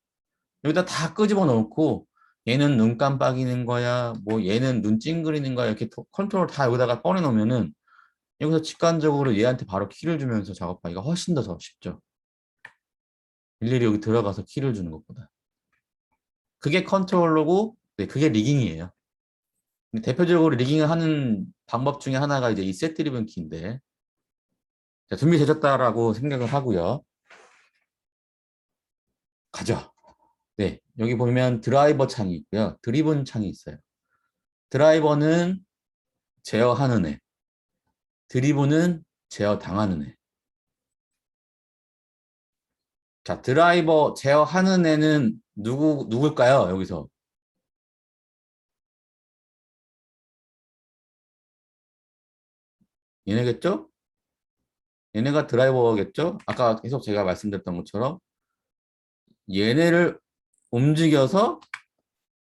여기다 다 끄집어 놓고 얘는 눈 깜빡이는 거야, 뭐 얘는 눈 찡그리는 거야 이렇게 컨트롤 다 여기다가 꺼내 놓으면은 여기서 직관적으로 얘한테 바로 키를 주면서 작업하기가 훨씬 더 쉽죠. 일일이 여기 들어가서 키를 주는 것보다. 그게 컨트롤러고, 네, 그게 리깅이에요. 근데 대표적으로 리깅을 하는 방법 중에 하나가 이제 이 set driven 키인데, 자, 준비되셨다라고 생각을 하고요. 가죠. 네, 여기 보면 드라이버 창이 있고요. 드리븐 창이 있어요. 드라이버는 제어하는 애, 드리븐은 제어당하는 애. 자, 드라이버 제어하는 애는 누굴까요? 여기서. 얘네겠죠? 얘네가 드라이버겠죠? 아까 계속 제가 말씀드렸던 것처럼 얘네를 움직여서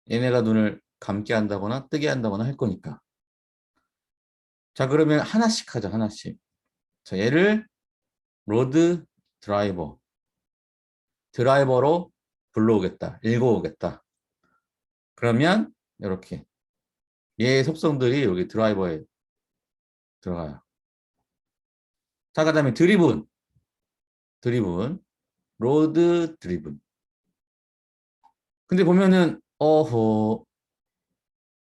얘네가 눈을 감게 한다거나 뜨게 한다거나 할 거니까. 자, 그러면 하나씩 하죠, 하나씩. 자, 얘를 로드 드라이버, 드라이버로 불러오겠다, 읽어오겠다. 그러면 이렇게 얘의 속성들이 여기 드라이버에 들어가요. 자, 그 다음에 드리븐, 로드 드리븐. 근데 보면은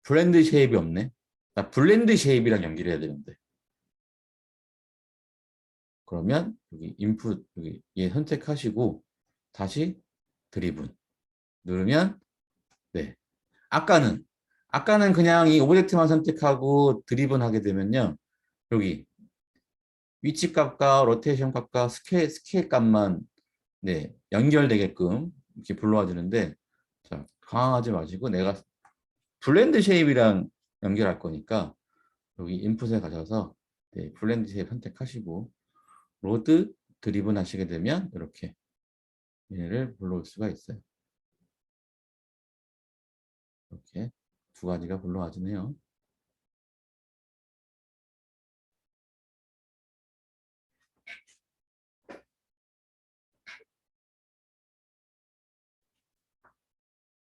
블렌드 쉐입이 없네. 나 블렌드 쉐입이랑 연결해야 되는데. 그러면 여기 인풋 여기 얘 선택하시고 다시 드리븐 누르면 네. 아까는 그냥 이 오브젝트만 선택하고 드리븐 하게 되면요. 여기 위치 값과 로테이션 값과 스케일 값만 네, 연결되게끔 이렇게 불러와 주는데 자, 강화하지 마시고 내가 블렌드 쉐입이랑 연결할 거니까 여기 인풋에 가셔서 네, 블렌드 쉐입 선택하시고 로드 드리븐 하시게 되면 이렇게 얘를 불러올 수가 있어요. 이렇게 두 가지가 불러와주네요.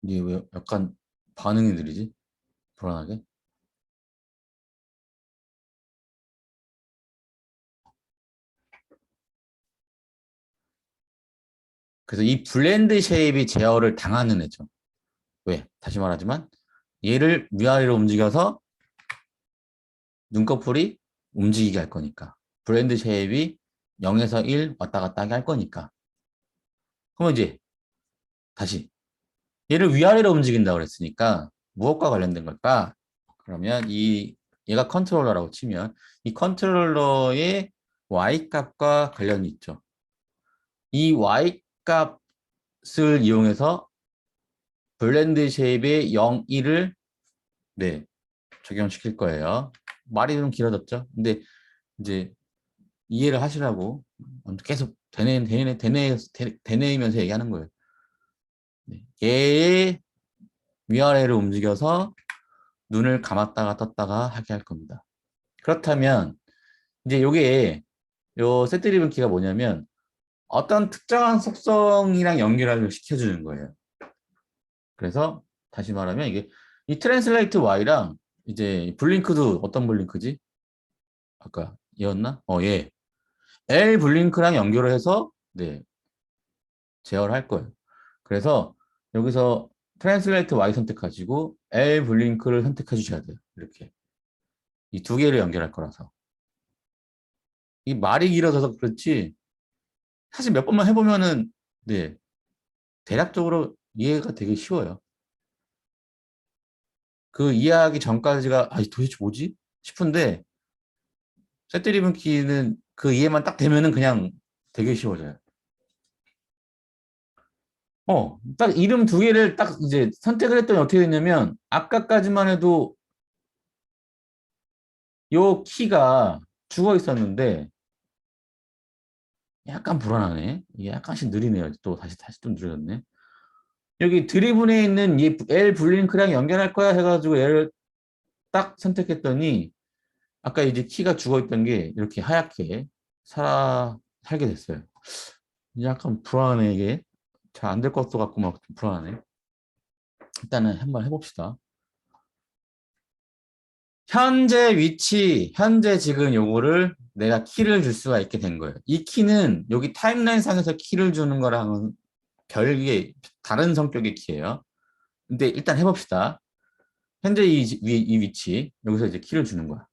이게 왜 약간 반응이 느리지? 불안하게? 그래서 이 블렌드 쉐입이 제어를 당하는 애죠. 왜? 다시 말하지만 얘를 위아래로 움직여서 눈꺼풀이 움직이게 할 거니까. 블렌드 쉐입이 0에서 1 왔다 갔다 하게 할 거니까. 그러면 이제 다시 얘를 위아래로 움직인다고 그랬으니까 무엇과 관련된 걸까? 그러면 얘가 컨트롤러라고 치면 이 컨트롤러의 y 값과 관련이 있죠. 이 y 값을 이용해서 블렌드 쉐입의 0, 1을 네, 적용시킬 거예요. 말이 좀 길어졌죠? 근데 이제 이해를 하시라고 계속 되뇌이면서 얘기하는 거예요. 네. 얘의 위아래를 움직여서 눈을 감았다가 떴다가 하게 할 겁니다. 그렇다면 이제 요 세트리븐 키가 뭐냐면 어떤 특정한 속성이랑 연결을 시켜주는 거예요. 그래서 다시 말하면 이게 이 트랜슬레이트 Y랑 이제 블링크도 어떤 블링크지? 아까 얘였나? 얘. L 블링크랑 연결을 해서 네, 제어를 할 거예요. 그래서 여기서 트랜슬레이트 Y 선택하시고 L 블링크를 선택해 주셔야 돼요. 이렇게. 이 두 개를 연결할 거라서. 이 말이 길어져서 그렇지 사실 몇 번만 해보면은 네, 대략적으로 이해가 되게 쉬워요. 그 이해하기 전까지가 도대체 뭐지? 싶은데 세트리븐 키는 그 이해만 딱 되면은 그냥 되게 쉬워져요. 딱 이름 두 개를 딱 이제 선택을 했더니 어떻게 됐냐면 아까까지만 해도 요 키가 죽어 있었는데 약간 불안하네. 이게 약간씩 느리네요. 또 다시 좀 느려졌네. 여기 드리븐에 있는 이 L 블링크랑 연결할 거야 해가지고 얘를 딱 선택했더니 아까 이제 키가 죽어 있던 게 이렇게 하얗게 살게 됐어요. 약간 불안하네 이게. 잘 안 될 것도 같고 막 불안하네. 일단은 한번 해봅시다. 현재 지금 요거를 내가 키를 줄 수가 있게 된 거예요. 이 키는 여기 타임라인 상에서 키를 주는 거랑은 별개 다른 성격의 키예요. 근데 일단 해봅시다. 현재 이 위치, 여기서 이제 키를 주는 거야.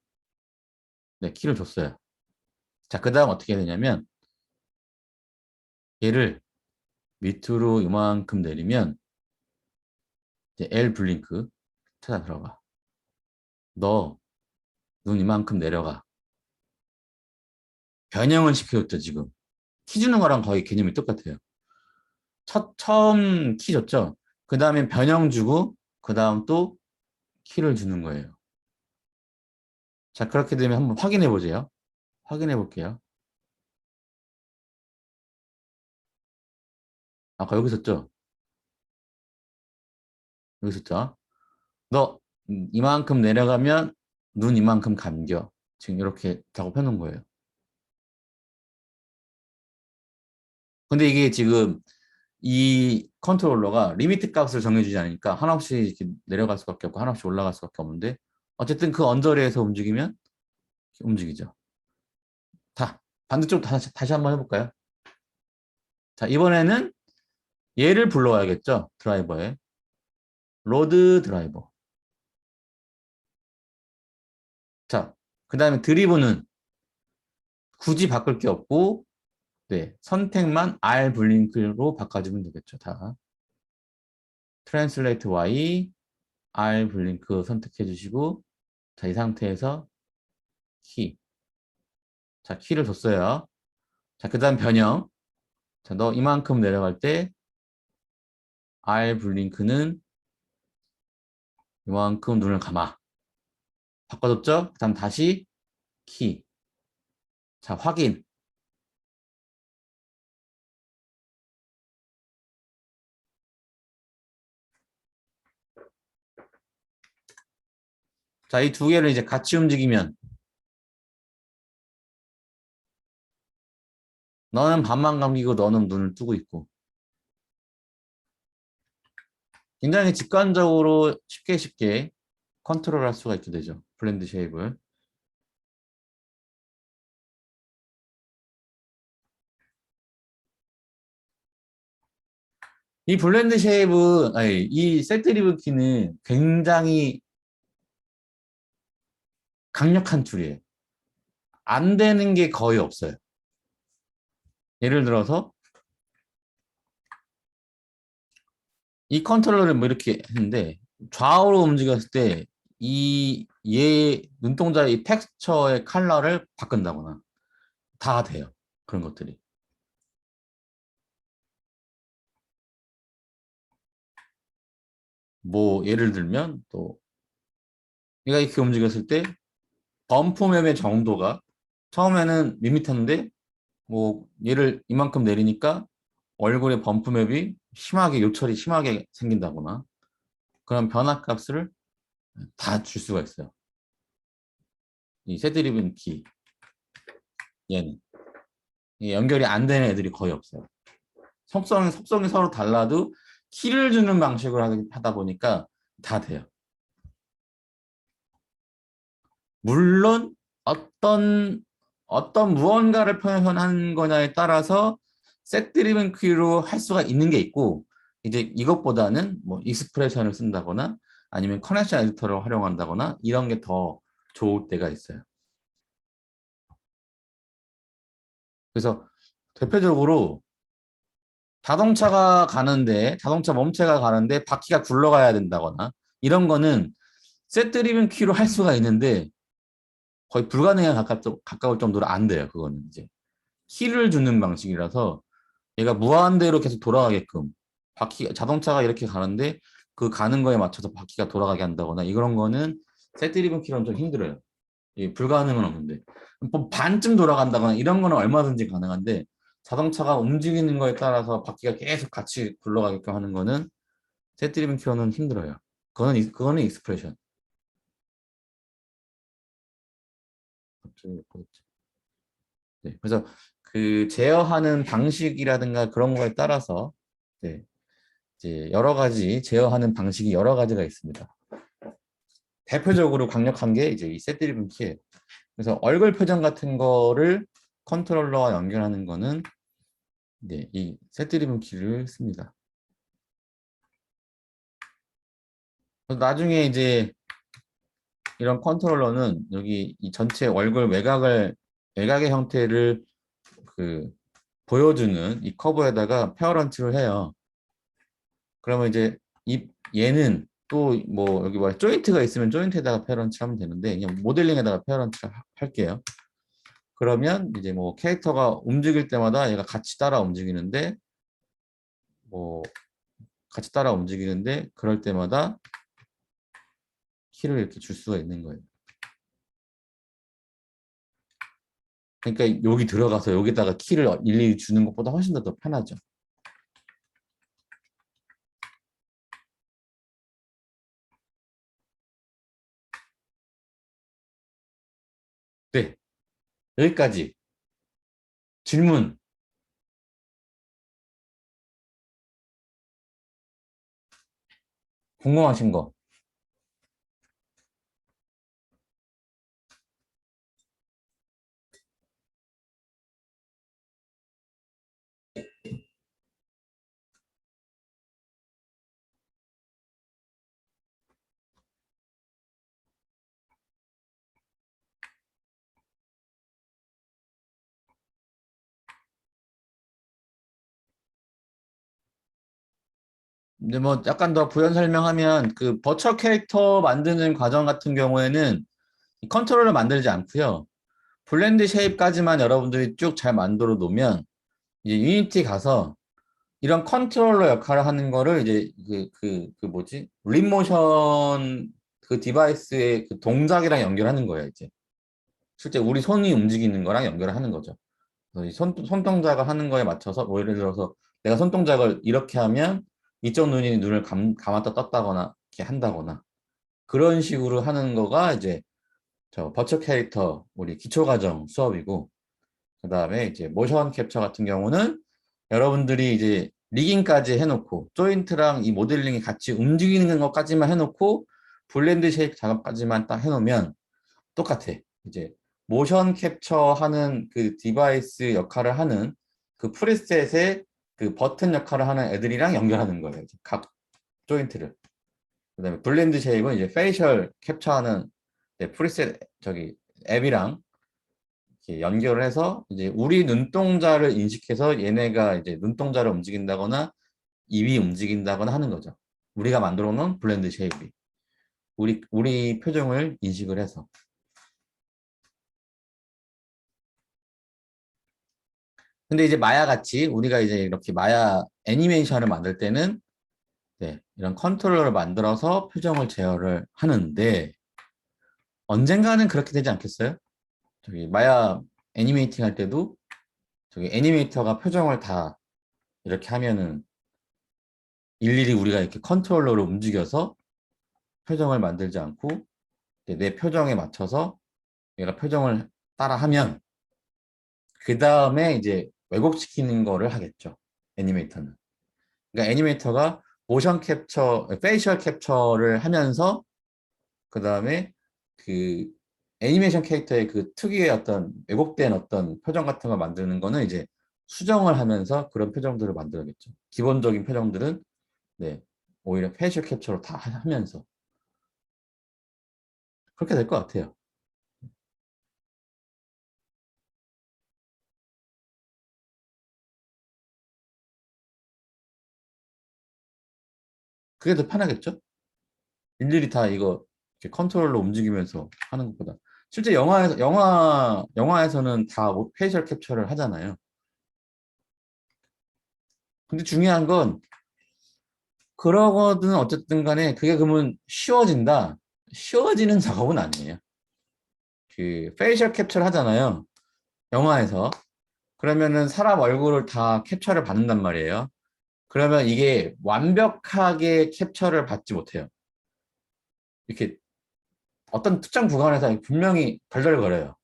네, 키를 줬어요. 자, 그 다음 어떻게 해야 되냐면, 얘를 밑으로 이만큼 내리면, 이제 L 블링크 찾아 들어가. 너 눈 이만큼 내려가. 변형을 시켜줬죠, 지금. 키 주는 거랑 거의 개념이 똑같아요. 처음 키 줬죠? 그 다음에 변형 주고, 그 다음 또 키를 주는 거예요. 자, 그렇게 되면 한번 확인해 보세요. 확인해 볼게요. 아까 여기 있었죠? 여기 있었죠? 너 이만큼 내려가면 눈 이만큼 감겨. 지금 이렇게 작업해 놓은 거예요. 근데 이게 지금 이 컨트롤러가 리미트 값을 정해주지 않으니까 하나씩 이렇게 내려갈 수밖에 없고 하나씩 올라갈 수밖에 없는데 어쨌든 그 언저리에서 움직이면 움직이죠. 자, 반대쪽 다시 한번 해볼까요? 자, 이번에는 얘를 불러와야겠죠. 드라이버에. 로드 드라이버. 자, 그 다음에 드리브는 굳이 바꿀 게 없고 네, 선택만 R 블링크로 바꿔주면 되겠죠. 다. 트랜슬레이트 Y, R 블링크 선택해 주시고 자, 이 상태에서 키. 자, 키를 줬어요. 자, 그 다음 변형. 자, 너 이만큼 내려갈 때 R 블링크는 이만큼 눈을 감아. 바꿔줬죠? 그 다음 다시 키. 자, 확인. 자, 이 두 개를 이제 같이 움직이면 너는 반만 감기고 너는 눈을 뜨고 있고 굉장히 직관적으로 쉽게 컨트롤할 수가 있게 되죠. 블렌드 쉐입을. 이 블렌드 쉐입은, 아니, 이 세트 리브 키는 굉장히 강력한 툴이에요. 안 되는 게 거의 없어요. 예를 들어서 이 컨트롤러를 뭐 이렇게 했는데 좌우로 움직였을 때 얘 눈동자의 이 텍스처의 컬러를 바꾼다거나 다 돼요. 그런 것들이. 뭐 예를 들면 또 얘가 이렇게 움직였을 때 범프맵의 정도가 처음에는 밋밋한데 뭐 얘를 이만큼 내리니까 얼굴에 범프맵이 심하게 요철이 심하게 생긴다거나 그런 변화값을 다 줄 수가 있어요. 이 세드리븐 키 얘는 이게 연결이 안 되는 애들이 거의 없어요. 속성이 서로 달라도 키를 주는 방식으로 하다 보니까 다 돼요. 물론 어떤 무언가를 표현하는 거냐에 따라서 셋 드리븐 키로 할 수가 있는 게 있고 이제 이것보다는 뭐 익스프레션을 쓴다거나 아니면 커넥션 에디터를 활용한다거나 이런 게 더 좋을 때가 있어요. 그래서 대표적으로 자동차 몸체가 가는데 바퀴가 굴러가야 된다거나 이런 거는 셋 드리븐 키로 할 수가 있는데 거의 불가능에 가까울 정도로 안 돼요. 그거는 이제 키를 주는 방식이라서 얘가 무한대로 계속 돌아가게끔 자동차가 이렇게 가는데 그 가는 거에 맞춰서 바퀴가 돌아가게 한다거나 이런 거는 셋 드리븐 키로는 좀 힘들어요. 불가능은 없는데 뭐 반쯤 돌아간다거나 이런 거는 얼마든지 가능한데 자동차가 움직이는 거에 따라서 바퀴가 계속 같이 굴러가게끔 하는 거는 셋 드리븐 키로는 힘들어요. 그거는 익스프레션. 네, 그래서 그 제어하는 방식이라든가 그런 거에 따라서 네, 이제 여러 가지 제어하는 방식이 여러 가지가 있습니다. 대표적으로 강력한 게 이제 이 셋드리븐 키예요. 그래서 얼굴 표정 같은 거를 컨트롤러와 연결하는 거는 네, 이 셋드리븐 키를 씁니다. 나중에 이제 이런 컨트롤러는 여기 이 전체 얼굴 외곽의 형태를 그 보여주는 이 커브에다가 페어런트를 해요. 그러면 이제 얘는 또 뭐 여기 뭐 조인트가 있으면 조인트에다가 페어런트 하면 되는데 그냥 모델링에다가 페어런트 할게요. 그러면 이제 뭐 캐릭터가 움직일 때마다 얘가 같이 따라 움직이는데 뭐 같이 따라 움직이는데 그럴 때마다 키를 이렇게 줄 수가 있는 거예요. 그러니까 여기 들어가서 여기다가 키를 일일이 주는 것보다 훨씬 더 편하죠. 네, 여기까지. 질문. 궁금하신 거. 근데 뭐 약간 더 부연 설명하면 그 버처 캐릭터 만드는 과정 같은 경우에는 이 컨트롤러 만들지 않고요. 블렌드 쉐입까지만 여러분들이 쭉 잘 만들어 놓으면 이제 유니티 가서 이런 컨트롤러 역할을 하는 거를 이제 그 뭐지? 립모션 그 디바이스의 그 동작이랑 연결하는 거예요, 이제. 실제 우리 손이 움직이는 거랑 연결을 하는 거죠. 그래서 이 손동작을 하는 거에 맞춰서 뭐 예를 들어서 내가 손동작을 이렇게 하면 이쪽 눈이 눈을 감았다 떴다거나 이렇게 한다거나 그런 식으로 하는 거가 이제 저 버추얼 캐릭터 우리 기초과정 수업이고 그 다음에 이제 모션 캡처 같은 경우는 여러분들이 이제 리깅까지 해놓고 조인트랑 이 모델링이 같이 움직이는 것까지만 해놓고 블렌드 쉐입 작업까지만 딱 해놓으면 똑같아. 이제 모션 캡처하는 그 디바이스 역할을 하는 그 프리셋의 그 버튼 역할을 하는 애들이랑 연결하는 거예요. 이제 각 조인트를. 그다음에 블렌드 쉐입은 이제 페이셜 캡처하는 프리셋 저기 앱이랑 이렇게 연결을 해서 이제 우리 눈동자를 인식해서 얘네가 이제 눈동자를 움직인다거나 입이 움직인다거나 하는 거죠. 우리가 만들어 놓은 블렌드 쉐입이 우리 표정을 인식을 해서. 근데 이제 마야 같이 우리가 이제 이렇게 마야 애니메이션을 만들 때는 네, 이런 컨트롤러를 만들어서 표정을 제어를 하는데 언젠가는 그렇게 되지 않겠어요? 저기 마야 애니메이팅 할 때도 저기 애니메이터가 표정을 다 이렇게 하면은 일일이 우리가 이렇게 컨트롤러로 움직여서 표정을 만들지 않고 내 표정에 맞춰서 얘가 표정을 따라 하면 그 다음에 이제 왜곡시키는 거를 하겠죠. 애니메이터는. 그러니까 애니메이터가 모션 캡처, 페이셜 캡처를 하면서 그 다음에 그 애니메이션 캐릭터의 그 특유의 어떤 왜곡된 어떤 표정 같은 걸 만드는 거는 이제 수정을 하면서 그런 표정들을 만들어야겠죠. 기본적인 표정들은 네, 오히려 페이셜 캡처로 다 하면서 그렇게 될 것 같아요. 그게 더 편하겠죠? 일일이 다 이거 이렇게 컨트롤러 움직이면서 하는 것보다 실제 영화에서는 다 페이셜 캡처를 하잖아요. 근데 중요한 건 그러거든 어쨌든 간에 그게 그러면 쉬워진다. 쉬워지는 작업은 아니에요. 그 페이셜 캡처를 하잖아요. 영화에서. 그러면은 사람 얼굴을 다 캡처를 받는단 말이에요. 그러면 이게 완벽하게 캡처를 받지 못해요. 이렇게 어떤 특정 구간에서 분명히 덜덜거려요.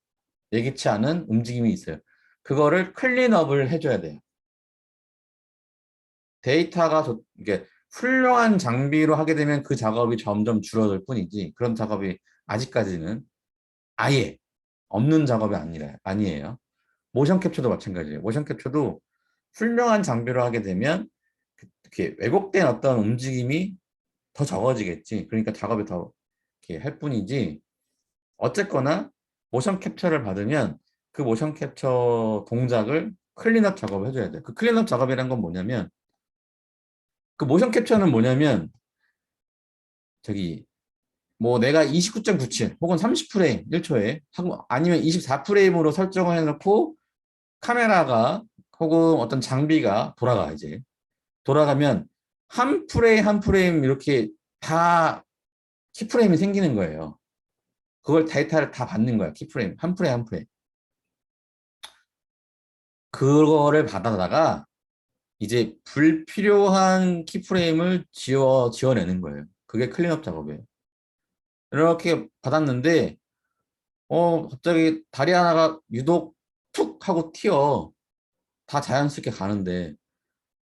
예기치 않은 움직임이 있어요. 그거를 클린업을 해줘야 돼요. 데이터가 이게 훌륭한 장비로 하게 되면 그 작업이 점점 줄어들 뿐이지 그런 작업이 아직까지는 아예 없는 작업이 아니에요. 모션 캡처도 마찬가지예요. 모션 캡처도 훌륭한 장비로 하게 되면 이렇게 왜곡된 어떤 움직임이 더 적어지겠지. 그러니까 작업이 더 이렇게 할 뿐이지. 어쨌거나 모션 캡처를 받으면 그 모션 캡처 동작을 클린업 작업을 해줘야 돼. 그 클린업 작업이란 건 뭐냐면 그 모션 캡처는 뭐냐면 저기 뭐 내가 29.97 혹은 30프레임 1초에 아니면 24프레임으로 설정을 해놓고 카메라가 혹은 어떤 장비가 돌아가 이제 돌아가면 한 프레임 한 프레임 이렇게 다 키프레임이 생기는 거예요. 그걸 데이터를 다 받는 거야. 키프레임 한 프레임 한 프레임. 그거를 받아다가 이제 불필요한 키프레임을 지워내는 거예요. 그게 클린업 작업이에요. 이렇게 받았는데 갑자기 다리 하나가 유독 툭 하고 튀어. 다 자연스럽게 가는데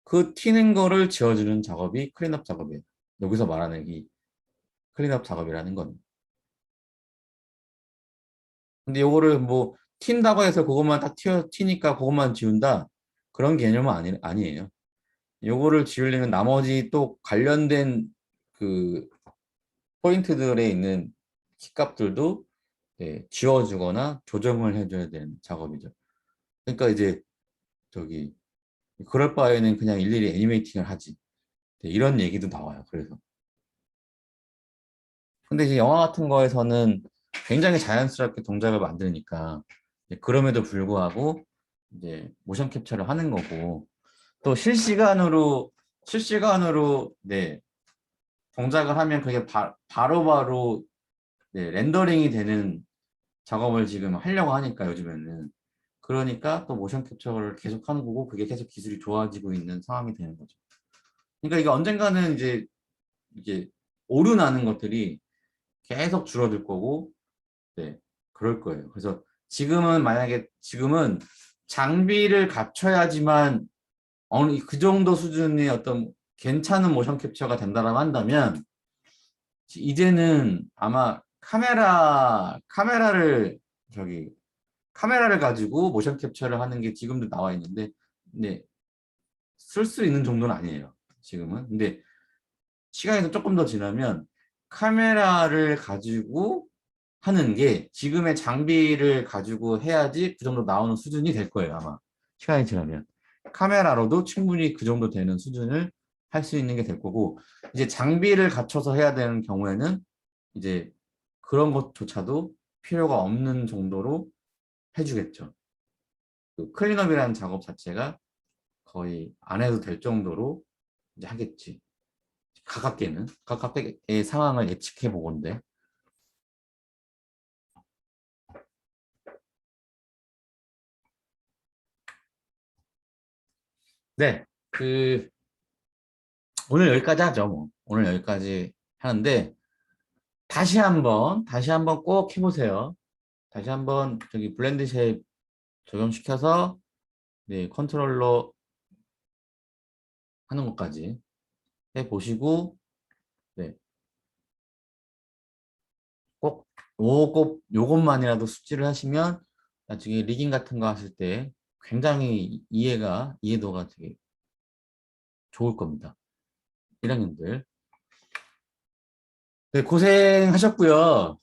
그 튀는 거를 지워주는 작업이 클린업 작업이에요. 여기서 말하는 이 클린업 작업이라는 건. 근데 요거를 뭐 튄다고 해서 그것만 딱 튀니까 그것만 지운다. 그런 개념은 아니에요. 요거를 지우려면 나머지 또 관련된 그 포인트들에 있는 키값들도 지워주거나 조정을 해줘야 되는 작업이죠. 그러니까 이제 저기 그럴 바에는 그냥 일일이 애니메이팅을 하지. 이런 얘기도 나와요. 그래서. 근데 이제 영화 같은 거에서는 굉장히 자연스럽게 동작을 만드니까 그럼에도 불구하고 이제 모션 캡처를 하는 거고 또 실시간으로 네 동작을 하면 그게 바로바로 네, 렌더링이 되는 작업을 지금 하려고 하니까 요즘에는 그러니까 또 모션 캡처를 계속 하는 거고 그게 계속 기술이 좋아지고 있는 상황이 되는 거죠. 그러니까 이게 언젠가는 이게 오류나는 것들이 계속 줄어들 거고 네 그럴 거예요. 그래서 지금은 장비를 갖춰야지만 어느 그 정도 수준의 어떤 괜찮은 모션 캡처가 된다라고 한다면 이제는 아마 카메라를 가지고 모션 캡처를 하는 게 지금도 나와 있는데 네, 쓸 수 있는 정도는 아니에요. 지금은. 근데 시간이 조금 더 지나면 카메라를 가지고 하는 게 지금의 장비를 가지고 해야지 그 정도 나오는 수준이 될 거예요, 아마. 시간이 지나면. 카메라로도 충분히 그 정도 되는 수준을 할 수 있는 게 될 거고, 이제 장비를 갖춰서 해야 되는 경우에는 이제 그런 것조차도 필요가 없는 정도로 해주겠죠. 그 클린업이라는 작업 자체가 거의 안 해도 될 정도로 이제 하겠지. 가깝게의 상황을 예측해 보건데. 네, 오늘 여기까지 하죠. 뭐. 오늘 여기까지 하는데 다시 한번 꼭 해보세요. 다시 한번 저기 블렌드 쉐입 적용시켜서 네, 컨트롤러 하는 것까지 해보시고 네, 꼭 요것만이라도 숙지를 하시면 나중에 리깅 같은 거 하실 때 굉장히 이해도가 되게 좋을 겁니다. 1학년들. 네, 고생하셨고요.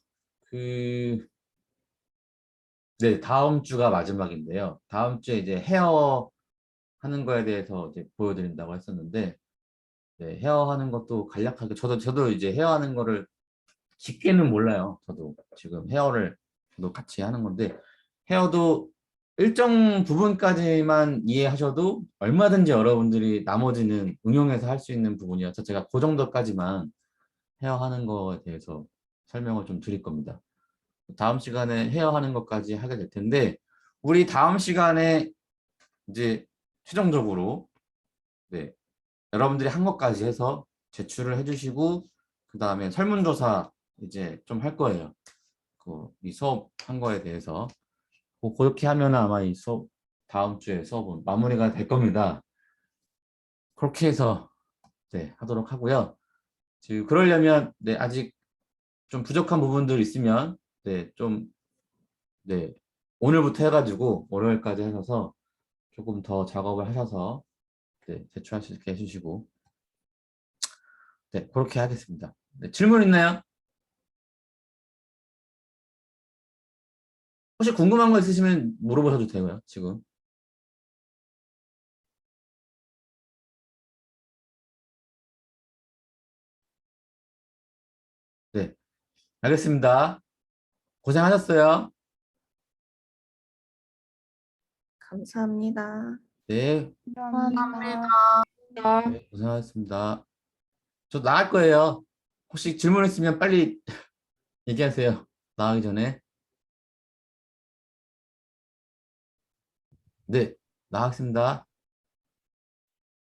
네, 다음 주가 마지막인데요. 다음 주에 이제 헤어 하는 거에 대해서 이제 보여드린다고 했었는데, 네, 헤어 하는 것도 간략하게, 저도 이제 헤어 하는 거를 깊게는 몰라요. 저도 지금 헤어를 저도 같이 하는 건데, 헤어도 일정 부분까지만 이해하셔도 얼마든지 여러분들이 나머지는 응용해서 할 수 있는 부분이어서 제가 그 정도까지만 헤어 하는 거에 대해서 설명을 좀 드릴 겁니다. 다음 시간에 헤어하는 것까지 하게 될 텐데 우리 다음 시간에 이제 최종적으로 네, 여러분들이 한 것까지 해서 제출을 해주시고 그 다음에 설문조사 이제 좀 할 거예요. 이 수업 한 거에 대해서 그렇게 하면 아마 이 수업 다음 주에 수업은 마무리가 될 겁니다. 그렇게 해서 네, 하도록 하고요. 지금 그러려면 네, 아직 좀 부족한 부분들 있으면 네, 네, 오늘부터 해가지고 월요일까지 하셔서 조금 더 작업을 하셔서 네, 제출할 수 있게 해주시고 네, 그렇게 하겠습니다. 네, 질문 있나요? 혹시 궁금한 거 있으시면 물어보셔도 되고요, 지금. 네, 알겠습니다. 고생하셨어요. 감사합니다. 네, 감사합니다. 아, 네, 고생하셨습니다. 저 나갈 거예요. 혹시 질문 있으면 빨리 얘기하세요. 나가기 전에. 네, 나가겠습니다.